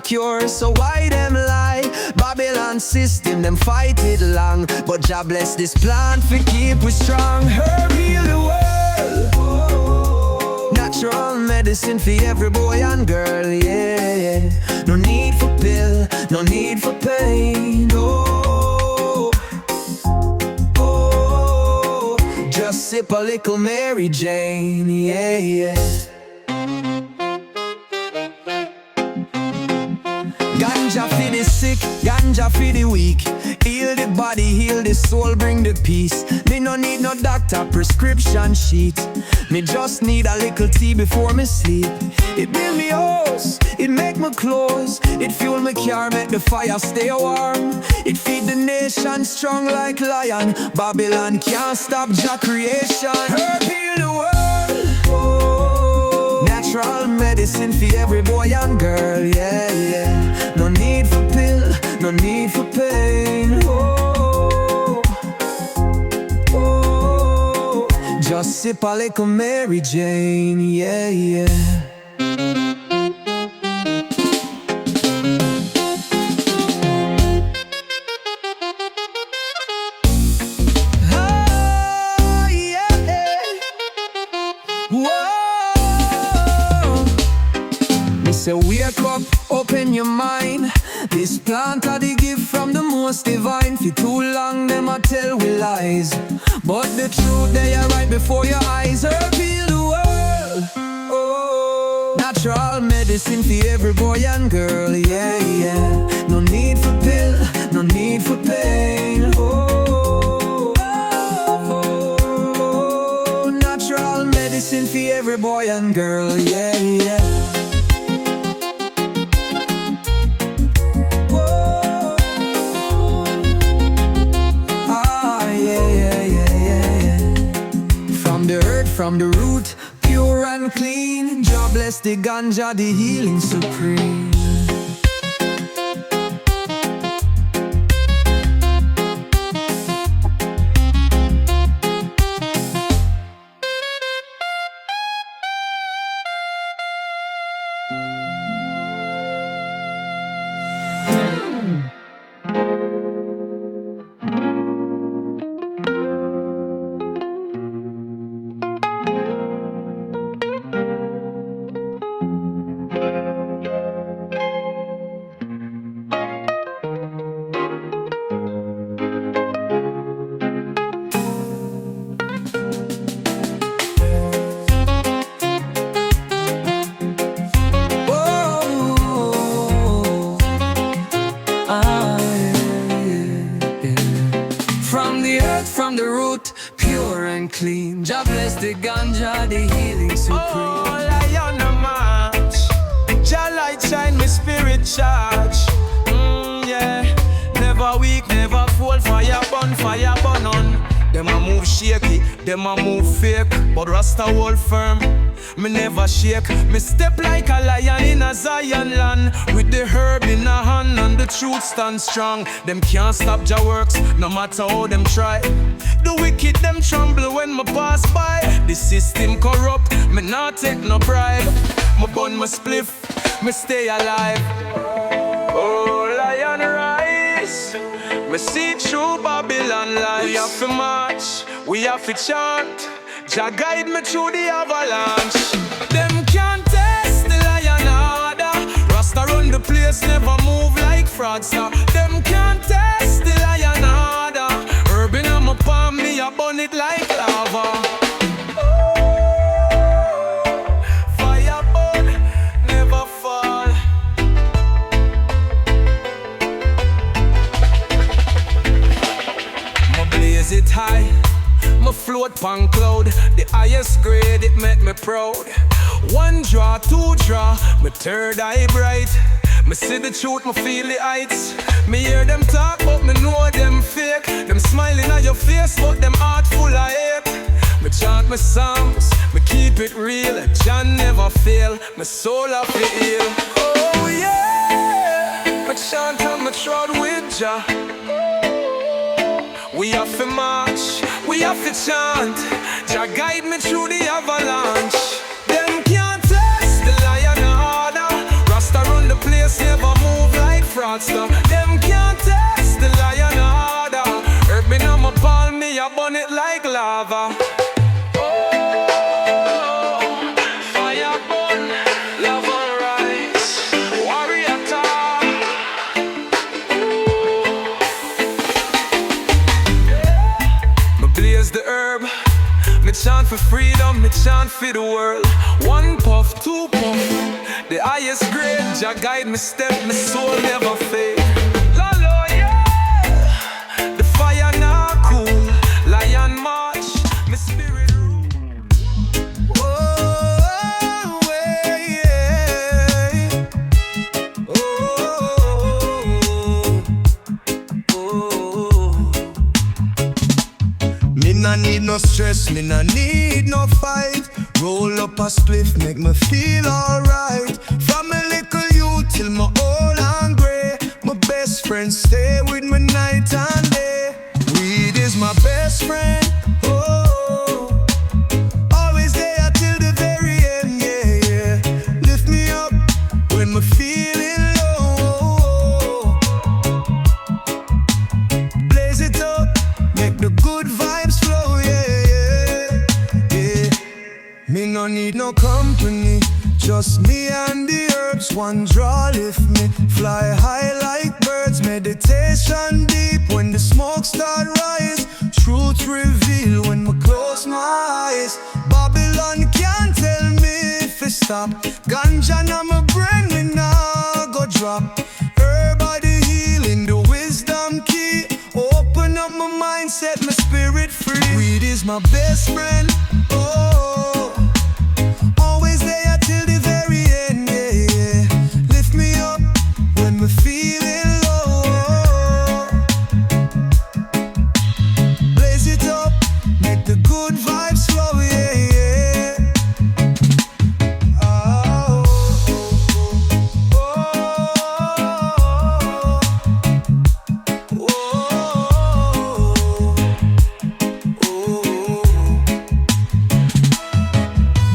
Cure, so why them lie? Babylon system, them fight it long. But Jah bless this plant for keep we strong. Herb heal the world. Natural medicine for every boy and girl, yeah. No need for pill, no need for pain, oh. Oh, just sip a little Mary Jane, yeah, yeah. Ganja for the weak. Heal the body, heal the soul, bring the peace. Me no need no doctor prescription sheet. Me just need a little tea before me sleep. It build me house, it make me clothes, it fuel me car, make the fire stay warm. It feed the nation strong like lion. Babylon can't stop Jah creation. Herb heal the world. Oh, natural medicine for every boy and girl. Yeah, yeah. No need for pill, no need for pain. Oh, oh, just sip a little Mary Jane. Yeah, yeah. So wake up, open your mind. This plant are the gift from the most divine. For too long them a tell we lies, but the truth they are right before your eyes. Herb heal the world. Oh, natural medicine for every boy and girl. Yeah, yeah. No need for pill, no need for pain. Oh, oh, natural medicine for every boy and girl. Yeah, yeah. From the root, pure and clean. Jah bless the ganja, the healing supreme. From the root, pure and clean. Jah bless the ganja, the healing supreme. Oh, lion a march. Jah light shine, me spirit charge. Yeah. Never weak, never fall. Fire burn on. Them a move shaky, them a move fake, but Rasta hold firm. Me never shake. Me step like a lion in a Zion land, with the herb in a hand and the truth stand strong. Them can't stop Jah works, no matter how them try. The wicked them tremble when me pass by. The system corrupt, me not take no bribe. Me burn my spliff, me stay alive. Oh, lion rise. Me see through Babylon lies. We have to march, we have to chant. Jah guide me through the avalanche. Them can't test the lion order. Rasta run the place, never move like fraudster. Them can't test the lion order. Herb in my palm, me a burn it like lava. Fire burn, never fall. Me blaze it high, me float pan cloud. The highest grade, it make me proud. One draw, two draw, my third eye bright. Me see the truth, me feel the heights. Me hear them talk, but me know them fake. Them smiling at your face, but them heart full of hate. Me chant my songs, me keep it real. Jah never fail, my soul of the heal. Oh yeah, me chant and me trod with Jah. We have to march, we have to chant. Jah guide me through the avalanche. Them can't test the lion order. Rasta run the place, never move like fraudster. Them can't test the lion order. Herb in my palm, me a burn it like lava. Oh, fire burn, lava rise, warrior talk. Me blaze the herb, me chant for freedom, me chant for the world. One puff, two puff, the highest grade. Jah guide me step, my soul never fade. La la, yeah. no need no stress, me no need no fight. Roll up a spliff, make me feel alright. From a little youth till my old and grey, my best friend stay with me night and day. Weed is my best friend, oh, always there till the very end, yeah, yeah. Lift me up when me feeling low. Blaze it up, make the good vibes flow, yeah, yeah, yeah. Me no need no company, just me and the herbs. One draw lift me, fly high like birds. Meditation deep when the smoke start rise. Truth reveal when me close my eyes. Babylon can't tell me if it stop. Ganja na my brain, me nah go drop. Herb body healing, the wisdom key. Open up my mind, set my spirit free. Weed is my best friend, oh, always there till the very end, yeah, yeah. Lift me up when me feeling low. Blaze it up, make the good vibes flow, yeah, yeah. Oh, oh, oh, oh.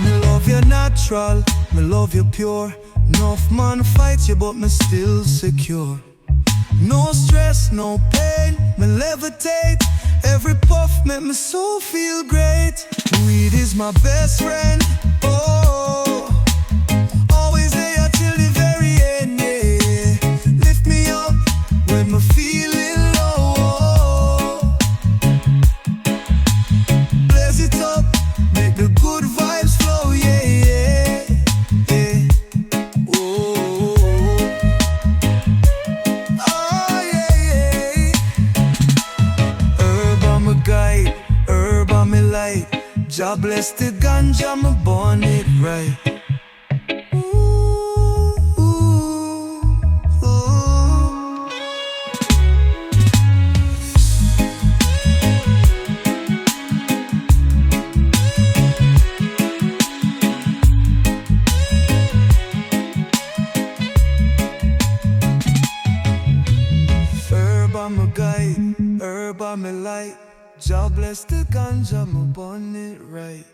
Me love you natural, me love you pure. Enough man fight you, but me still secure. No stress, no pain, me levitate. Every puff make me soul feel great. Weed is my best friend, oh, always there till the very end, yeah. Lift me up when me feeling low. Blaze it up, make the good vibes flow, yeah, yeah, yeah. Oh, oh, yeah, yeah. Herb on my guide, herb on my light. Jah bless the ganja, me born it right. Ooh, ooh, ooh. Herb on my guide, herb on my light. Jah bless the ganja, me born it right.